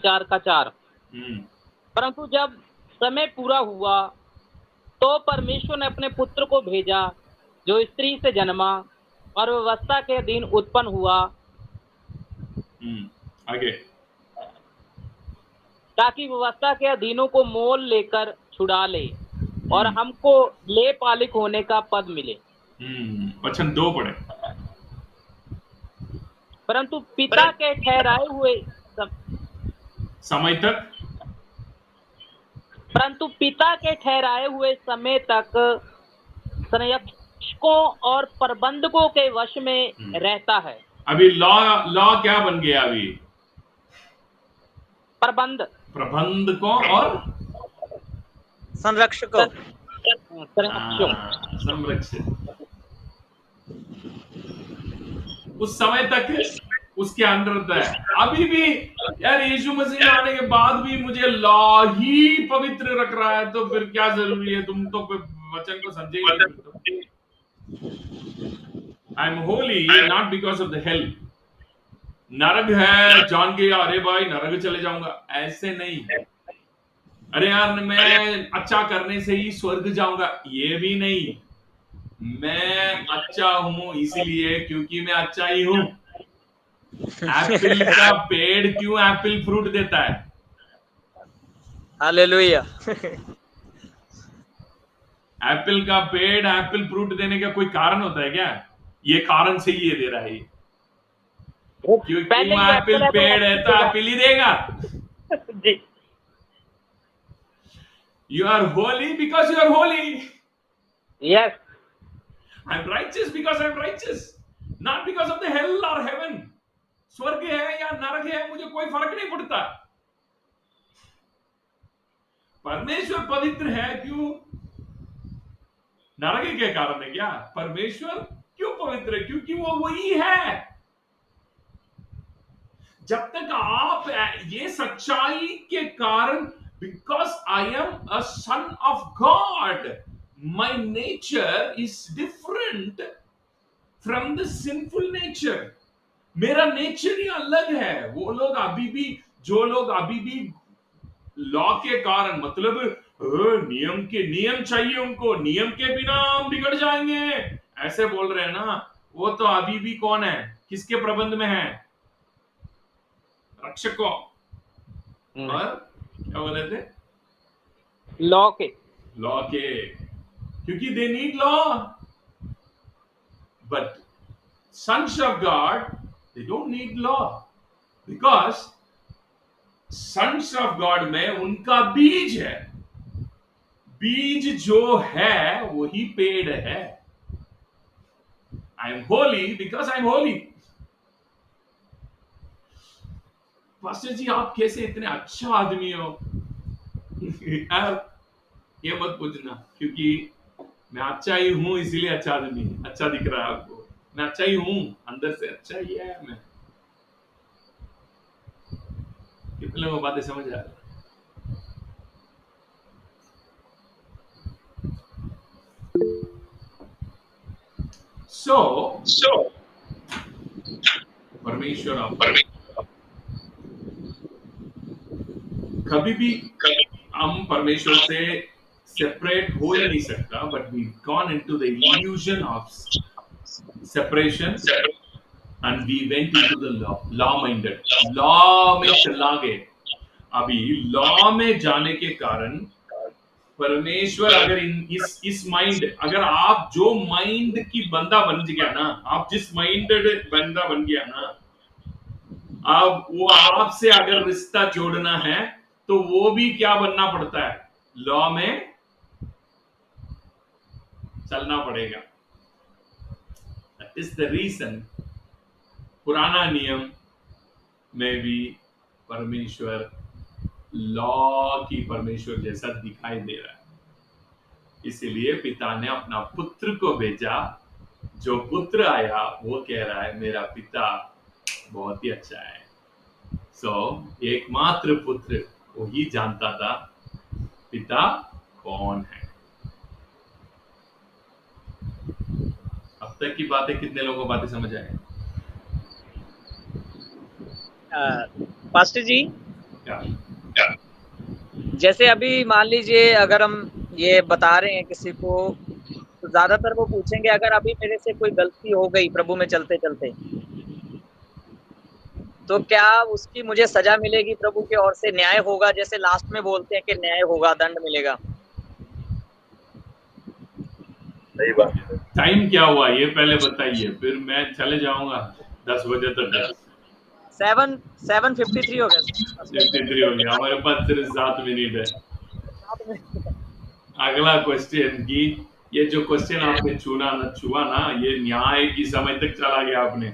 चार का 4। हम्म परंतु जब समय पूरा हुआ तो परमेश्वर ने अपने पुत्र को भेजा, जो स्त्री से जन्मा और व्यवस्था के अधीन उत्पन्न हुआ, आगे। ताकि व्यवस्था के अधीनों को मोल लेकर छुड़ा ले और हमको ले पालिक होने का पद मिले। वचन 2 पढ़े। परंतु पिता के ठहराए हुए समय तक परंतु पिता के ठहराए हुए समय तक संरक्षकों और प्रबंधकों के वश में रहता है। अभी लॉ क्या बन गया? अभी प्रबंधकों और संरक्षकों, संरक्षक। उस समय तक उसके अंडर है। अभी भी यार यीशु मसीह आने के बाद भी मुझे लॉ ही पवित्र रख रहा है, तो फिर क्या जरूरी है? तुम तो वचन को समझे ही नहीं। फिर I am Holi not because of the hell. नरक है जान के अरे भाई नरक चले जाऊंगा, ऐसे नहीं। अरे यार मैं अच्छा करने से ही स्वर्ग जाऊंगा, ये भी नहीं। मैं अच्छा हूं इसीलिए क्योंकि मैं अच्छा ही हूं। एप्पल का पेड़ क्यों एप्पल फ्रूट देता है? हालेलुया। एप्पल का पेड़ एप्पल फ्रूट देने का कोई कारण होता है क्या? ये कारण से ही ये दे रहा है। क्योंकि वो एप्पल पेड़ है तो एप्पल ही देगा। जी। You are holy because you are holy. Yes. I'm righteous because I'm righteous. Not because of the hell or heaven. स्वर्ग है या नरक है मुझे कोई फर्क नहीं पड़ता। परमेश्वर पवित्र है क्यों? नरक के कारण है क्या? परमेश्वर क्यों पवित्र है? क्योंकि वो वही है। जब तक आप ये सच्चाई के कारण, because I am a son of God, my nature is different from the sinful nature. मेरा नेचर ही अलग है। वो लोग अभी भी, जो लोग अभी भी लॉ के कारण, मतलब नियम चाहिए उनको, नियम के बिना हम बिगड़ जाएंगे, ऐसे बोल रहे हैं ना, वो तो अभी भी कौन है? किसके प्रबंध में है? रक्षकों और क्या बोले थे? लॉ के। क्योंकि they need law, but sons of God, they don't need law, because sons of God में उनका बीज है, बीज जो है वही पेड़ है. I am holy because I am holy. Pastor ji आप कैसे इतने अच्छा आदमी हो? आप ये मत पूछना, क्योंकि मैं अच्छा ही हूं, इसीलिए अच्छा आदमी अच्छा दिख रहा है आपको. मैं अच्छा ही हूं, अंदर से अच्छा ही है मैं. कितने लोगों को बातें समझ आ रही है? So परमेश्वर आप कभी भी हम परमेश्वर से सेपरेट हो ही नहीं सकता, but we gone into the illusion of separation and we went into the law minded. Law में चला गए. अभी लॉ में जाने के कारण परमेश्वर अगर इस माइंड, अगर आप जो माइंड की बंदा बन गया ना, आप जिस माइंडेड बंदा बन गया ना, अब वो आपसे अगर रिश्ता जोड़ना है तो वो भी क्या बनना पड़ता है? लॉ में चलना पड़ेगा. दैट इज द रीजन पुराना नियम में भी परमेश्वर लॉ की परमेश्वर जैसा दिखाई दे रहा है. इसीलिए पिता ने अपना पुत्र को भेजा. जो पुत्र आया वो कह रहा है मेरा पिता बहुत ही अच्छा है. एकमात्र पुत्र वो ही जानता था पिता कौन है. अब तक की बातें कितने लोगों को बातें समझ आए? पास्टर जी, क्या? जैसे अभी मान लीजिए अगर हम ये बता रहे हैं किसी को, तो ज्यादातर वो पूछेंगे अगर अभी मेरे से कोई गलती हो गई प्रभु में चलते चलते, तो क्या उसकी मुझे सजा मिलेगी? प्रभु की ओर से न्याय होगा? जैसे लास्ट में बोलते हैं कि न्याय होगा, दंड मिलेगा. सही बात है। टाइम क्या हुआ ये पहले बताइए, फिर मैं चले जाऊंगा 10 बजे तक. 7:53 हो गया. 53 हो गया. हमारे पास सिर्फ 7 मिनट है. अगला क्वेश्चन की, ये जो क्वेश्चन आपने छुआ ना, ये न्याय की समय तक चला गया आपने.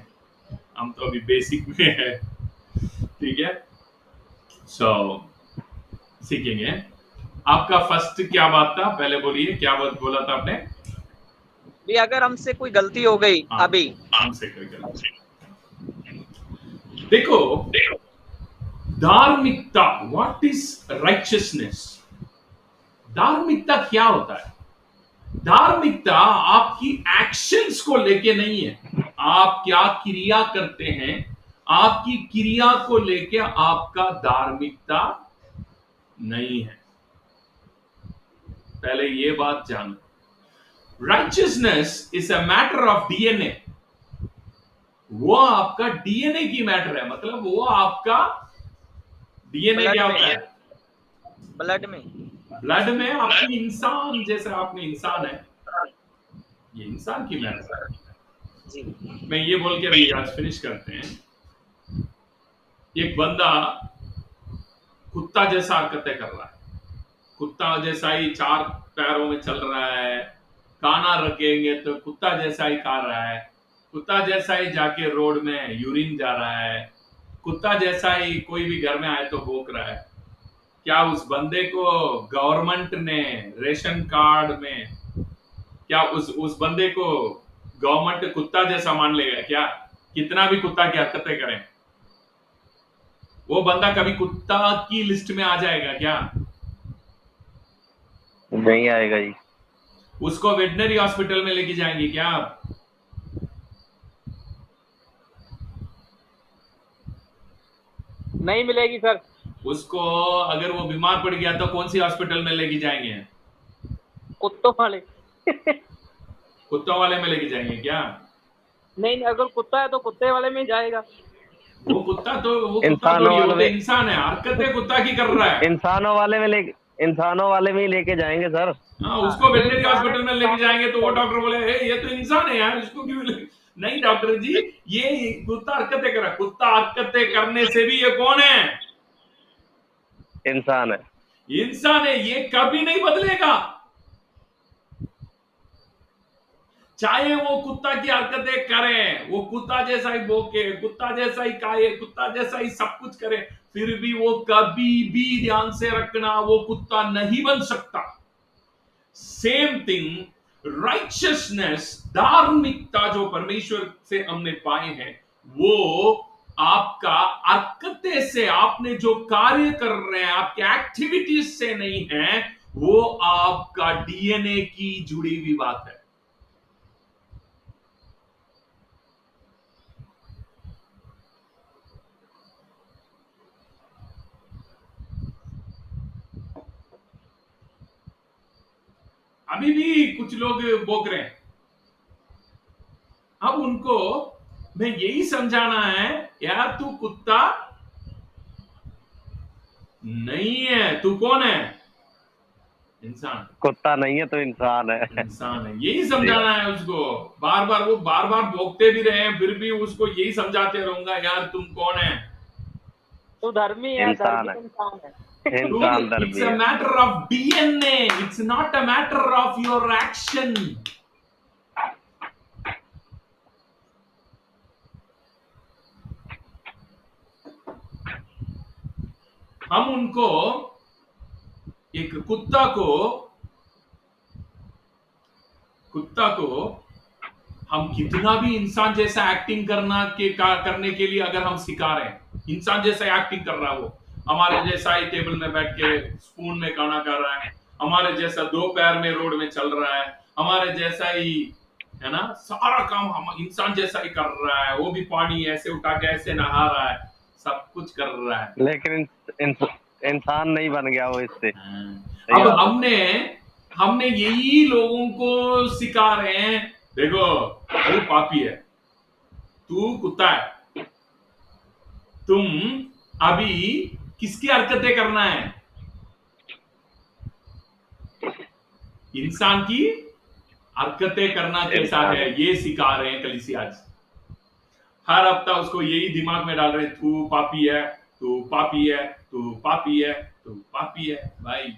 हम तो अभी बेसिक में है. ठीक है, सो सीखेंगे. आपका फर्स्ट क्या बात था? पहले बोलिए, क्या बात बोला था आपने? भी अगर हमसे कोई गलती हो गई अभी, हमसे कोई गलती, देखो धार्मिकता, व्हाट इज राइचियसनेस? धार्मिकता क्या होता है? धार्मिकता आपकी एक्शंस को लेके नहीं है. आप क्या क्रिया करते हैं, आपकी क्रिया को लेके आपका धार्मिकता नहीं है. पहले ये बात जानो. Righteousness is a matter of DNA. वो आपका डीएनए की मैटर है. मतलब वो आपका डीएनए क्या होता है? ब्लड में. ब्लड में आपकी इंसान, जैसे आपने इंसान है, ये इंसान की मैटर है. जी. मैं ये बोल के अभी आज फिनिश करते हैं. एक बंदा कुत्ता जैसा हरकतें कर रहा है. कुत्ता जैसा ही 4 पैरों में चल रहा है. खाना रखेंगे तो कुत्ता जैसा ही खा रहा है. कुत्ता जैसा ही जाके रोड में यूरिन जा रहा है. कुत्ता जैसा ही कोई भी घर में आए तो भौंक रहा है. क्या उस बंदे को गवर्नमेंट ने रेशन कार्ड में, क्या उस बंदे को गवर्नमेंट कुत्ता जैसा मान लेगा क्या? कितना भी कुत्ता की हरकतें करें, वो बंदा कभी कुत्ता की लिस्ट में आ जाएगा क्या? नहीं आएगा जी. उसको वेटनरी हॉस्पिटल में लेके जाएंगे क्या आप? नहीं मिलेगी सर. उसको अगर वो बीमार पड़ गया तो कौन सी हॉस्पिटल में लेके जाएंगे? कुत्तों वाले. कुत्तों वाले में लेके जाएंगे क्या? नहीं, अगर कुत्ता है तो कुत्ते वाले में ही जाएगा. वो कुत्ता तो इंसानों वाले में, इंसान है, हरकतें कुत्ता की कर रहा है. इंसानों वाले में ही लेके जाएंगे सर. हाँ, उसको वेटनरी हॉस्पिटल में लेके जाएंगे तो वो डॉक्टर बोले ये तो इंसान है यार, इसको क्यों नहीं डॉक्टर जी, ये कुत्ता हरकतें कर रहा है, कुत्ता हरकतें करने से भी ये कौन है? इंसान है। इंसान है। ये कभी नहीं बदलेगा, चाहे वो कुत्ता की हरकतें करे, वो कुत्ता जैसा ही भौंके, कुत्ता जैसा ही खाए, कुत्ता जैसा ही सब कुछ करे, फिर भी वो कभी भी, ध्यान से रखना, वो कुत्ता नहीं बन सकता। सेम थिंग राइचियसनेस, धार्मिकता जो परमेश्वर से हमने पाए हैं, वो आपका हरकतें से, आपने जो कार्य कर रहे हैं, आपके एक्टिविटीज से नहीं है, वो आपका डीएनए की जुड़ी हुई बात है। अभी भी कुछ लोग बोक रहे हैं। अब उनको मैं यही समझाना है, यार तू कुत्ता नहीं है, तू कौन है? इंसान। कुत्ता नहीं है तो इंसान है। इंसान है, यही सही बात। समझाना है उसको। बार बार वो बार बार भोगते भी रहे हैं, फिर भी उसको यही समझाते रहूंगा, यार तुम कौन है? तो धर्मी है, इंसान धार्मिक है, इंसान है। तू, इंसान इट्स धर्मी अ है। Matter of DNA, it's not a matter of your action. हम उनको, एक कुत्ता को हम कितना भी इंसान जैसा एक्टिंग करने के लिए अगर हम सिखा रहे हैं, इंसान जैसा एक्टिंग कर रहा है, वो हमारे जैसा ही टेबल में बैठ के स्पून में खाना खा रहा है, हमारे जैसा दो पैर में रोड में चल रहा है, हमारे जैसा ही, है ना, सारा काम हम इंसान जैसा ही कर रहा है, वो भी पानी ऐसे उठा के ऐसे नहा रहा है, सब कुछ कर रहा है। लेकिन इंसान नहीं बन गया वो इससे। सही अब बात है। हमने यही लोगों को सिखा रहे हैं, देखो तू पापी है, तू कुत्ता है, तुम अभी किसकी हरकतें करना है? इंसान की हरकतें करना कैसा इंसान। है, ये सिखा रहे हैं कलीसिया आज। हर हफ्ता उसको यही दिमाग में डाल रहे हैं, तू पापी है, तू पापी है, तू पापी है, तू पापी है। भाई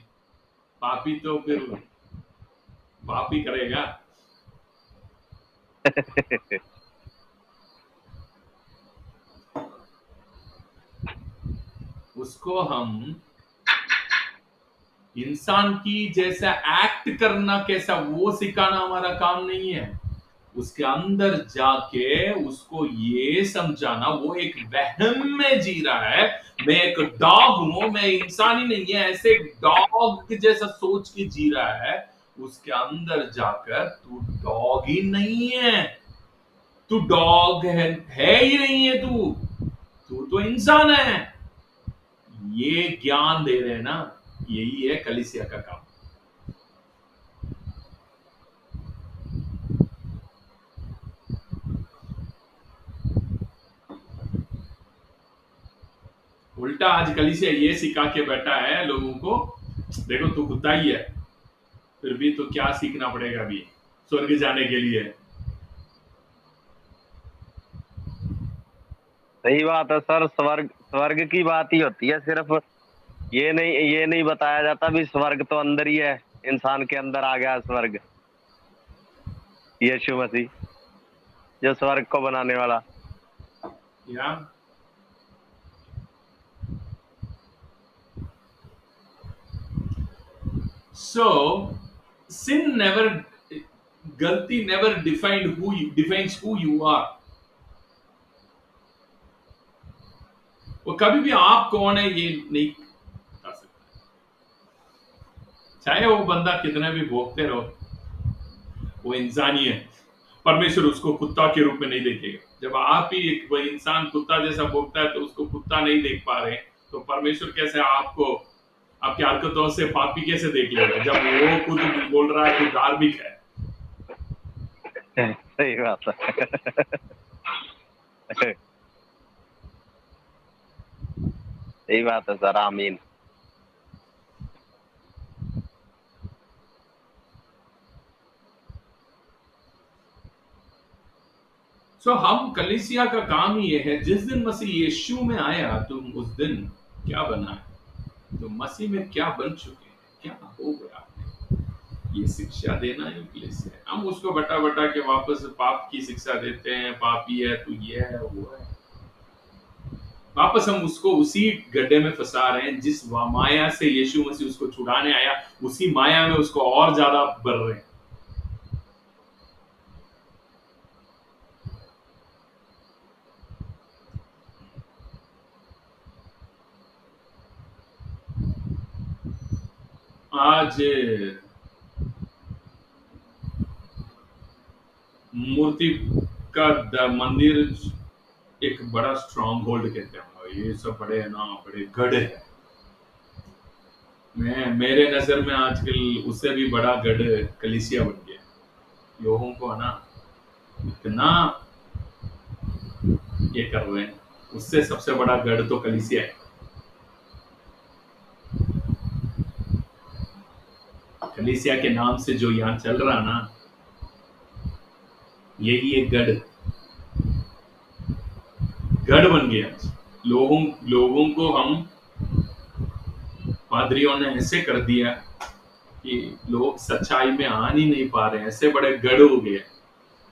पापी तो फिर पापी करेगा। उसको हम इंसान की जैसा एक्ट करना कैसा, वो सिखाना हमारा काम नहीं है। उसके अंदर जाके उसको ये समझाना, वो एक वहम में जी रहा है, मैं एक डॉग हूं, मैं इंसान ही नहीं है, ऐसे डॉग जैसा सोच के जी रहा है। उसके अंदर जाकर तू डॉग ही नहीं है, तू डॉग है ही नहीं है, तू तू तो इंसान है। ये ज्ञान दे रहे हैं ना, यही है कलीसिया का काम। उल्टा आज कलीसिया ये सिखा के बैठा है लोगों को, देखो तू कुत्ता ही है, फिर भी तो क्या सीखना पड़ेगा अभी स्वर्ग जाने के लिए। सही बात है सर। स्वर्ग स्वर्ग की बात ही होती है सिर्फ। ये नहीं बताया जाता भी स्वर्ग तो अंदर ही है, इंसान के अंदर आ गया स्वर्ग। यीशु मसीह जो स्वर्ग को बनाने वाला। या सो सिन नेवर, गलती never defines who you are. वो कभी भी आप कौन है ये नहीं बता सकता, चाहे वो बंदा कितने भी भोगते रहो, वो इंसान ही है। परमेश्वर उसको कुत्ता के रूप में नहीं देखेगा। जब आप ही एक वो इंसान कुत्ता जैसा भोगता है तो उसको कुत्ता नहीं देख पा रहे, तो परमेश्वर कैसे आपको, आपकी हरकतों से पापी कैसे देख लेगा, जब वो खुद बोल रहा है खुद धार्मिक है। सही बात है। सही बात है सर। आमीन। तो हम कलीसिया का काम ही ये है, जिस दिन मसीह यीशु में आया तुम उस दिन क्या बना है, तो मसीह में क्या बन चुके हैं, क्या हो गया, ये शिक्षा देना है कलीसिया है। हम उसको बटा बटा के वापस पाप की शिक्षा देते हैं, पापी है तू, ये है वो है, वापस हम उसको उसी गड्ढे में फंसा रहे हैं जिस माया से यीशु मसीह उसको छुड़ाने आया, उसी माया में उसको और ज्यादा बढ़ रहे हैं। आज मूर्ति का मंदिर एक बड़ा स्ट्रॉन्ग होल्ड कहते हैं, ये सब बड़े ना बड़े गढ़ है। मेरे नजर में आजकल उससे भी बड़ा गढ़ कलीसिया बन गया। लोगों को ना इतना ये कर रहे हैं, उससे सबसे बड़ा गढ़ तो कलीसिया है। कलीसिया के नाम से जो यहाँ चल रहा ना, यही एक गढ़ बन गया। लोगों को हम पादरियों ने ऐसे कर दिया कि लोग सच्चाई में आ ही नहीं पा रहे हैं, ऐसे बड़े गढ़ हो गए।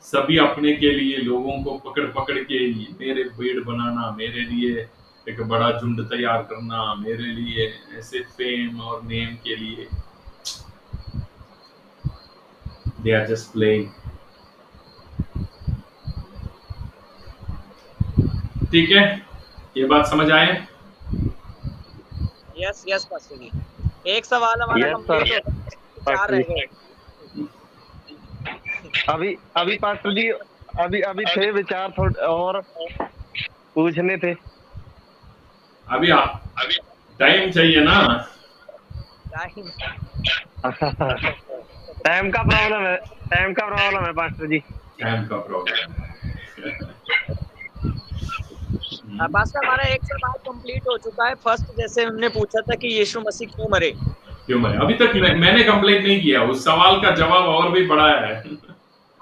सभी अपने के लिए लोगों को पकड़ पकड़ के मेरे भीड़ बनाना, मेरे लिए एक बड़ा झुंड तैयार करना, मेरे लिए ऐसे फेम और नेम के लिए they are just playing। ठीक है, ये बात समझ आए? यस यस पास्टर जी, एक सवाल हमारा Yes, कंप्लीट sir. हो, चार रह गए। अभी पास्टर जी, अभी थे विचार थोड़े और पूछने थे। अभी टाइम चाहिए ना। टाइम टाइम का प्रॉब्लम है पास्टर जी। टाइम का प्रॉब्लम है। पास्टर हमारा एक सवाल कंप्लीट हो चुका है। फर्स्ट जैसे हमने पूछा था कि यीशु मसीह क्यों मरे, अभी तक मैंने कंप्लेंट नहीं किया, उस सवाल का जवाब और भी बड़ा है।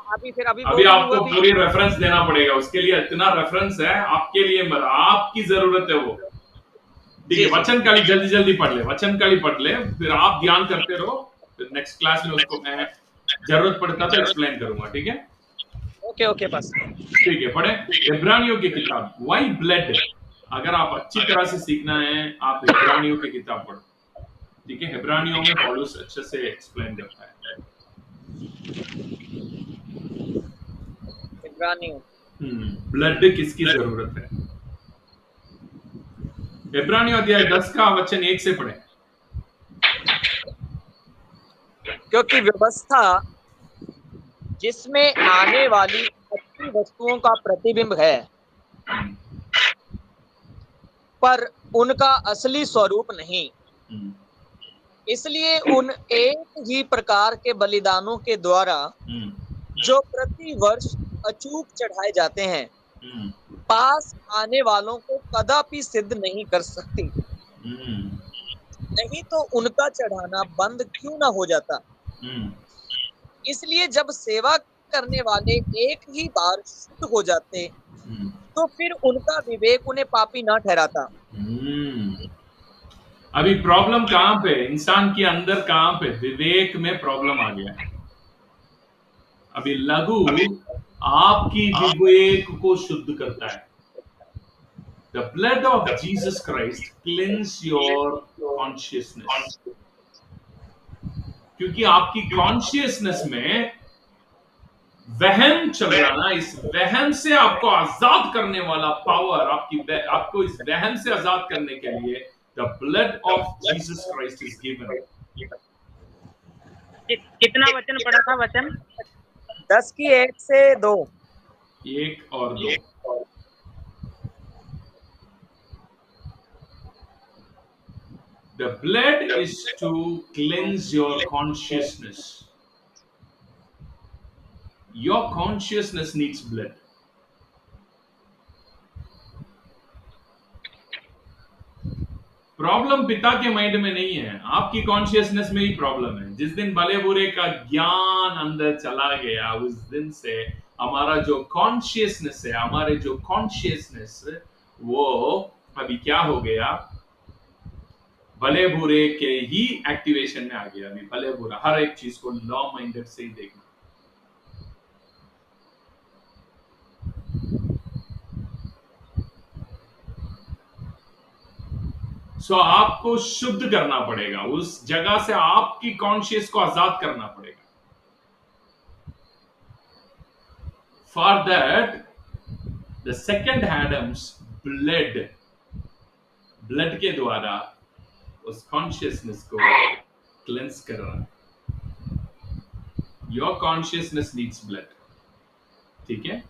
अभी आपको पूरी रेफरेंस देना पड़ेगा, उसके लिए इतना रेफरेंस है आपके लिए, आपकी जरूरत है वो। ठीक है, वचन काली जल्दी पढ़ ले, वचन काली पढ़ ले, फिर आप ध्यान करते रहो, फिर नेक्स्ट क्लास में उसको मैं जरूरत पड़ता तो एक्सप्लेन करूंगा। ठीक है, ओके बस ठीक है। पढ़े इब्रानियों की किताब, वाई ब्लड। अगर आप अच्छी तरह से सीखना है, आप इब्रानियों की किताब पढ़ो। ठीक है, इब्रानियों में पौलुस अच्छे से एक्सप्लेन करता है इब्रानियों ब्लड किसकी जरूरत है। इब्रानियों अध्याय 10 का वचन 1 से पढ़े। क्योंकि व्यवस्था जिसमें आने वाली अच्छी वस्तुओं का प्रतिबिंब है, पर उनका असली स्वरूप नहीं। इसलिए उन एक ही प्रकार के बलिदानों के द्वारा जो प्रति वर्ष अचूक चढ़ाए जाते हैं, पास आने वालों को कदापि सिद्ध नहीं कर सकती। नहीं तो उनका चढ़ाना बंद क्यों ना हो जाता। इसलिए जब सेवा करने वाले एक ही बार शुद्ध हो जाते, तो फिर उनका विवेक उन्हें पापी ना ठहराता। अभी प्रॉब्लम कहां पे, इंसान के अंदर कहां पे विवेक में प्रॉब्लम आ गया है। अभी लघु आपकी विवेक को शुद्ध करता है। The blood of Jesus Christ cleanse your consciousness। क्योंकि आपकी कॉन्शियसनेस में वहम चल रहा ना, इस वहम से आपको आजाद करने वाला पावर, आपको इस वहम से आजाद करने के लिए the blood of Jesus Christ is given. कितना वचन पढ़ा था? वचन 10 की 1 से 2। 1 और 2। The blood is to cleanse your consciousness. Your consciousness needs blood. Problem पिता के माइंड में नहीं है, आपकी कॉन्शियसनेस में ही प्रॉब्लम है। जिस दिन भले बुरे का ज्ञान अंदर चला गया, उस दिन से हमारा जो कॉन्शियसनेस है, हमारे जो कॉन्शियसनेस वो अभी क्या हो गया, भले बुरे के ही एक्टिवेशन में आ गया। अभी भले बुरा हर एक चीज को लॉ माइंडेड से ही देखना। सो आपको शुद्ध करना पड़ेगा, उस जगह से आपकी कॉन्शियस को आजाद करना पड़ेगा। For that the second Adam's blood के द्वारा उस कॉन्शियसनेस को क्लेंस कर रहा है। Your consciousness needs blood. ठीक है,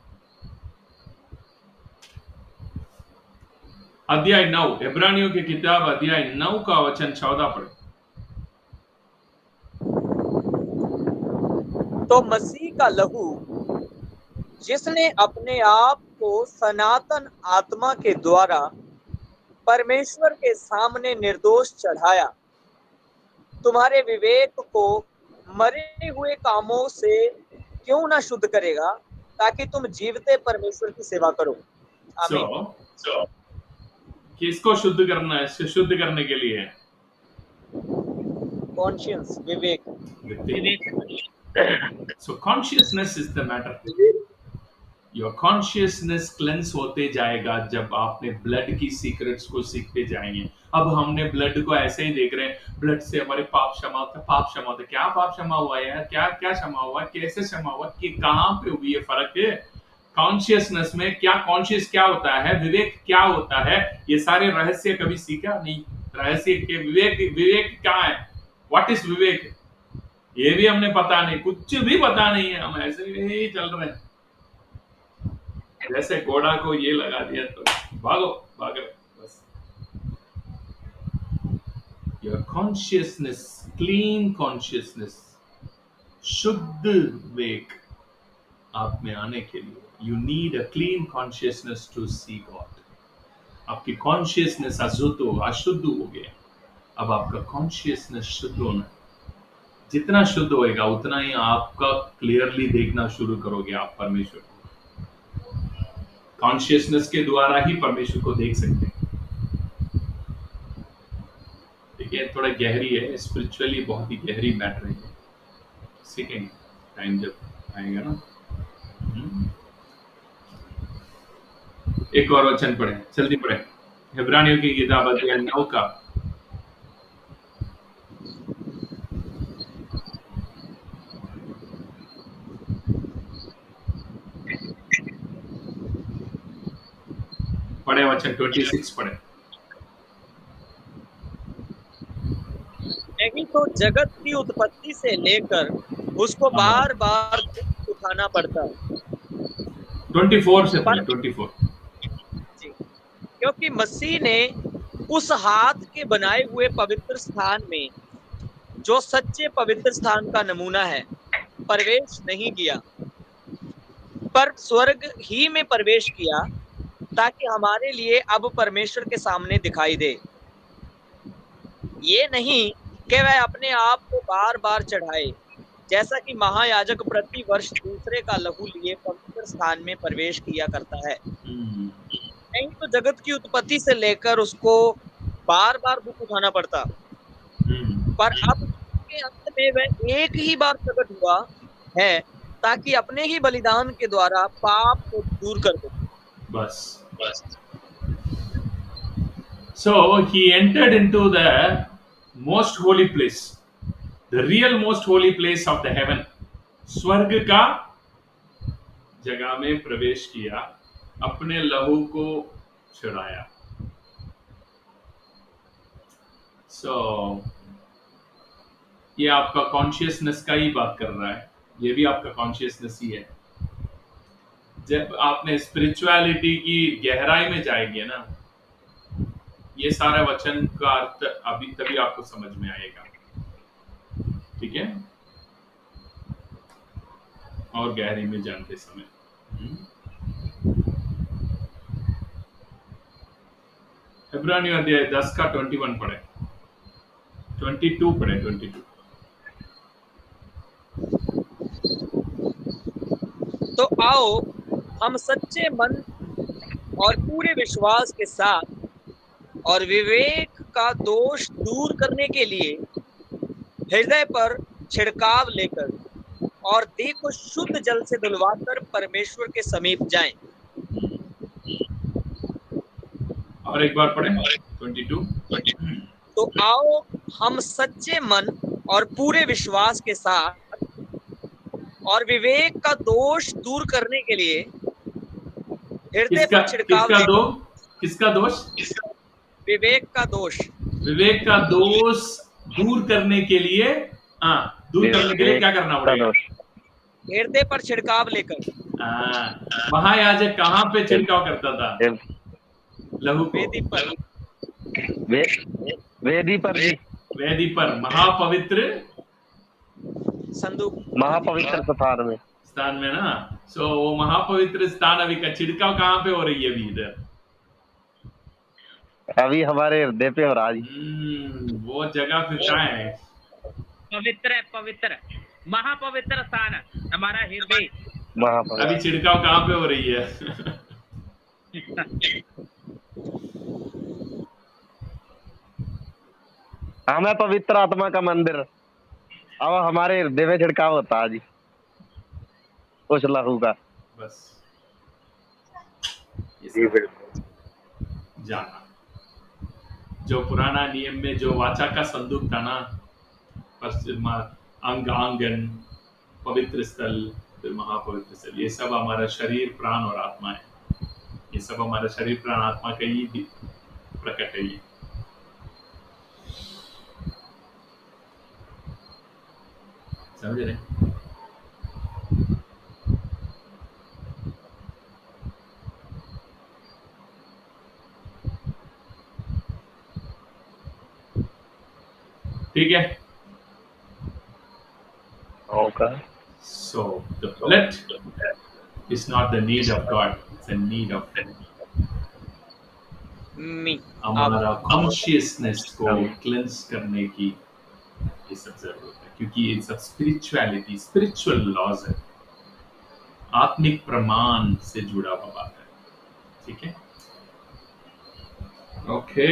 अध्याय 9, इब्रानियों की किताब अध्याय 9 का वचन 14 पढ़े। तो मसीह का लहू, जिसने अपने आप को सनातन आत्मा के द्वारा परमेश्वर के सामने निर्दोष चढ़ाया, तुम्हारे विवेक को मरे हुए कामों से क्यों ना शुद्ध करेगा, ताकि तुम जीवते परमेश्वर की सेवा करो। आमीन। सो किसको शुद्ध करना है? इससे शुद्ध करने के लिए conscious, Vivek. So consciousness is the matter. Your consciousness cleanse होते जाएगा जब आपने ब्लड की सीक्रेट्स को सीखते जाएंगे। अब हमने ब्लड को ऐसे ही देख रहे हैं, ब्लड से हमारे पाप क्षमा होता, पाप क्षमा होता। क्या पाप क्षमा हुआ यार? क्या क्या क्षमा हुआ? कैसे क्षमा हुआ? कि कहां पे हुई है फर्क है? कॉन्शियसनेस में क्या, कॉन्शियस क्या होता है, विवेक क्या होता है, ये सारे रहस्य कभी सीखा नहीं। रहस्य के विवेक क्या है? व्हाट इज विवेक? ये भी हमने पता नहीं, कुछ भी पता नहीं है। हम ऐसे ही चल रहे हैं, जैसे घोड़ा को ये लगा दिया तो भागो, भाग रहे बस। योर कॉन्शियसनेस, क्लीन कॉन्शियसनेस, शुद्ध विवेक आप में आने के लिए you need a clean consciousness to see God. आपकी कॉन्शियसनेस अशुद्ध हो गया, अब आपका कॉन्शियसनेस शुद्ध होना। जितना शुद्ध होएगा उतना ही आपका क्लियरली देखना शुरू करोगे आप परमेश्वर को। कॉन्शियसनेस के द्वारा ही परमेश्वर को देख सकते हैं। ठीक है, थोड़ा गहरी है, स्पिरिचुअली बहुत ही गहरी मैटर है। सीखेंगे टाइम जब आएगा ना। एक और वचन पढ़े, जल्दी पढ़े, इब्रानियों की किताब अध्याय 9 का पढ़े, वचन 26 पढ़े। नहीं तो जगत की उत्पत्ति से लेकर उसको बार बार उठाना पड़ता है। 24 से पढ़े, 24। जी, क्योंकि मसीह ने उस हाथ के बनाए हुए पवित्र स्थान में, जो सच्चे पवित्र स्थान का नमूना है, प्रवेश नहीं किया, पर स्वर्ग ही में प्रवेश किया, ताकि हमारे लिए अब परमेश्वर के सामने दिखाई दे। ये नहीं कि वह अपने आप को बार बार चढ़ाए, जैसा कि महायाजक प्रति वर्ष दूसरे का लहू लिए पवित्र स्थान में प्रवेश किया करता है। नहीं तो जगत की उत्पत्ति से लेकर उसको बार बार दुख उठाना पड़ता, पर अब के अंत में वह एक ही बार प्रकट हुआ है, ताकि अपने ही बलिदान के द्वारा पाप को दूर कर दे। बस। So he entered into the most holy place, the real most holy place of the heaven. स्वर्ग का जगह में प्रवेश किया, अपने लहू को चढ़ाया। So ये आपका कॉन्शियसनेस का ही बात कर रहा है, ये भी आपका कॉन्शियसनेस ही है। जब आपने स्पिरिचुअलिटी की गहराई में जाएंगे ना, ये सारा वचन का अर्थ अभी तभी आपको समझ में आएगा। ठीक है, और गहरी में जानते समय इब्रानियों अध्याय 10 का 21 पढ़े, 22 पढ़े, 22। तो आओ हम सच्चे मन और पूरे विश्वास के साथ और विवेक का दोष दूर करने के लिए हृदय पर छिड़काव लेकर और देह को शुद्ध जल से धुलवाकर परमेश्वर के समीप जाएं। और एक बार पढ़ें 22। तो आओ हम सच्चे मन और पूरे विश्वास के साथ और विवेक का दोष दूर करने के लिए हृदय किसका पर छिड़काव किसका दो लेकर किसका दोष? विवेक का दोष विवेक का दोष दूर करने के लिए, हाँ, दूर करने के लिए क्या करना पड़ेगा? हृदय पर छिड़काव लेकर। महायाजक कहाँ पे छिड़काव करता था लहू को? वेदी पर। वेदी पर जी, वेदी पर, महापवित्र संदूक, महापवित्र स्थान में ना। सो वो महापवित्र स्थान अभी का छिड़काव कहाँ पे हो रही है अभी इधर? अभी हमारे हृदय पे हो रहा जी। वो जगह फिर कहाँ है? पवित्र है, पवित्र महापवित्र स्थान हमारा हृदय। अभी छिड़काव कहाँ पे हो रही है? हमें पवित्र आत्मा का मंदिर, अब हमारे हृदय में छिड़काव होता है जी उस लहू का। बस जी, बिल्कुल जाना। जो पुराना नियम में जो वाचा का संदूक था ना, अंग आंगन, पवित्र स्थल, फिर महापवित्र स्थल, ये सब हमारा शरीर प्राण और आत्मा है। ये सब हमारा शरीर प्राण आत्मा का ही प्रकट है। ये समझ रहे? ठीक है। Okay. So the blood is not the need of God, it's a need of मी। हमारा कॉन्शियसनेस को क्लेंस करने की ये सब जरूरत है, क्योंकि ये सब स्पिरिचुअलिटी, स्पिरिचुअल लॉज है, आत्मिक प्रमाण से जुड़ा हुआ बात है। ठीक है, ओके।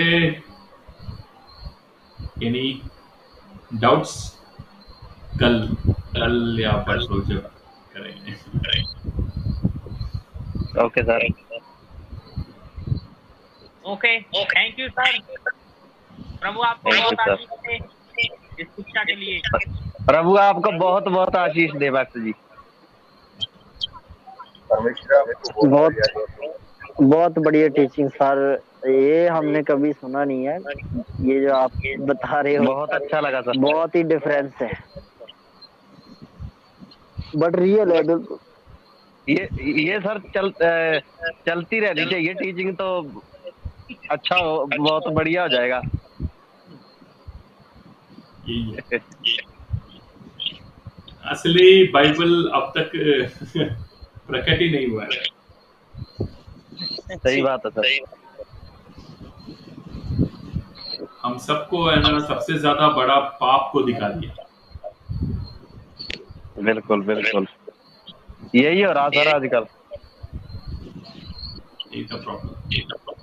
Any doubts? कल या परसों जो करेंगे। Okay sir. Okay, thank you sir. प्रभु आपको बहुत आशीष दे इस शिक्षा के लिए। प्रभु आपको बहुत बहुत आशीष दे भक्त जी। बहुत बढ़िया टीचिंग सर, ये हमने कभी सुना नहीं है। ये जो आप बता रहे हो बहुत अच्छा लगा सर। बहुत ही डिफरेंस है, बट रियल है बिल्कुल। ये सर चलती रहनी चाहिए टीचिंग, तो अच्छा हो, बहुत बढ़िया हो जाएगा। यही है असली बाइबल अब तक प्रकट ही नहीं हुआ है। सही बात है सर। हम सबको है ना सबसे ज्यादा बड़ा पाप को दिखा दिया। बिल्कुल बिल्कुल, यही हो रहा सर आजकल। यही तो प्रॉब्लम।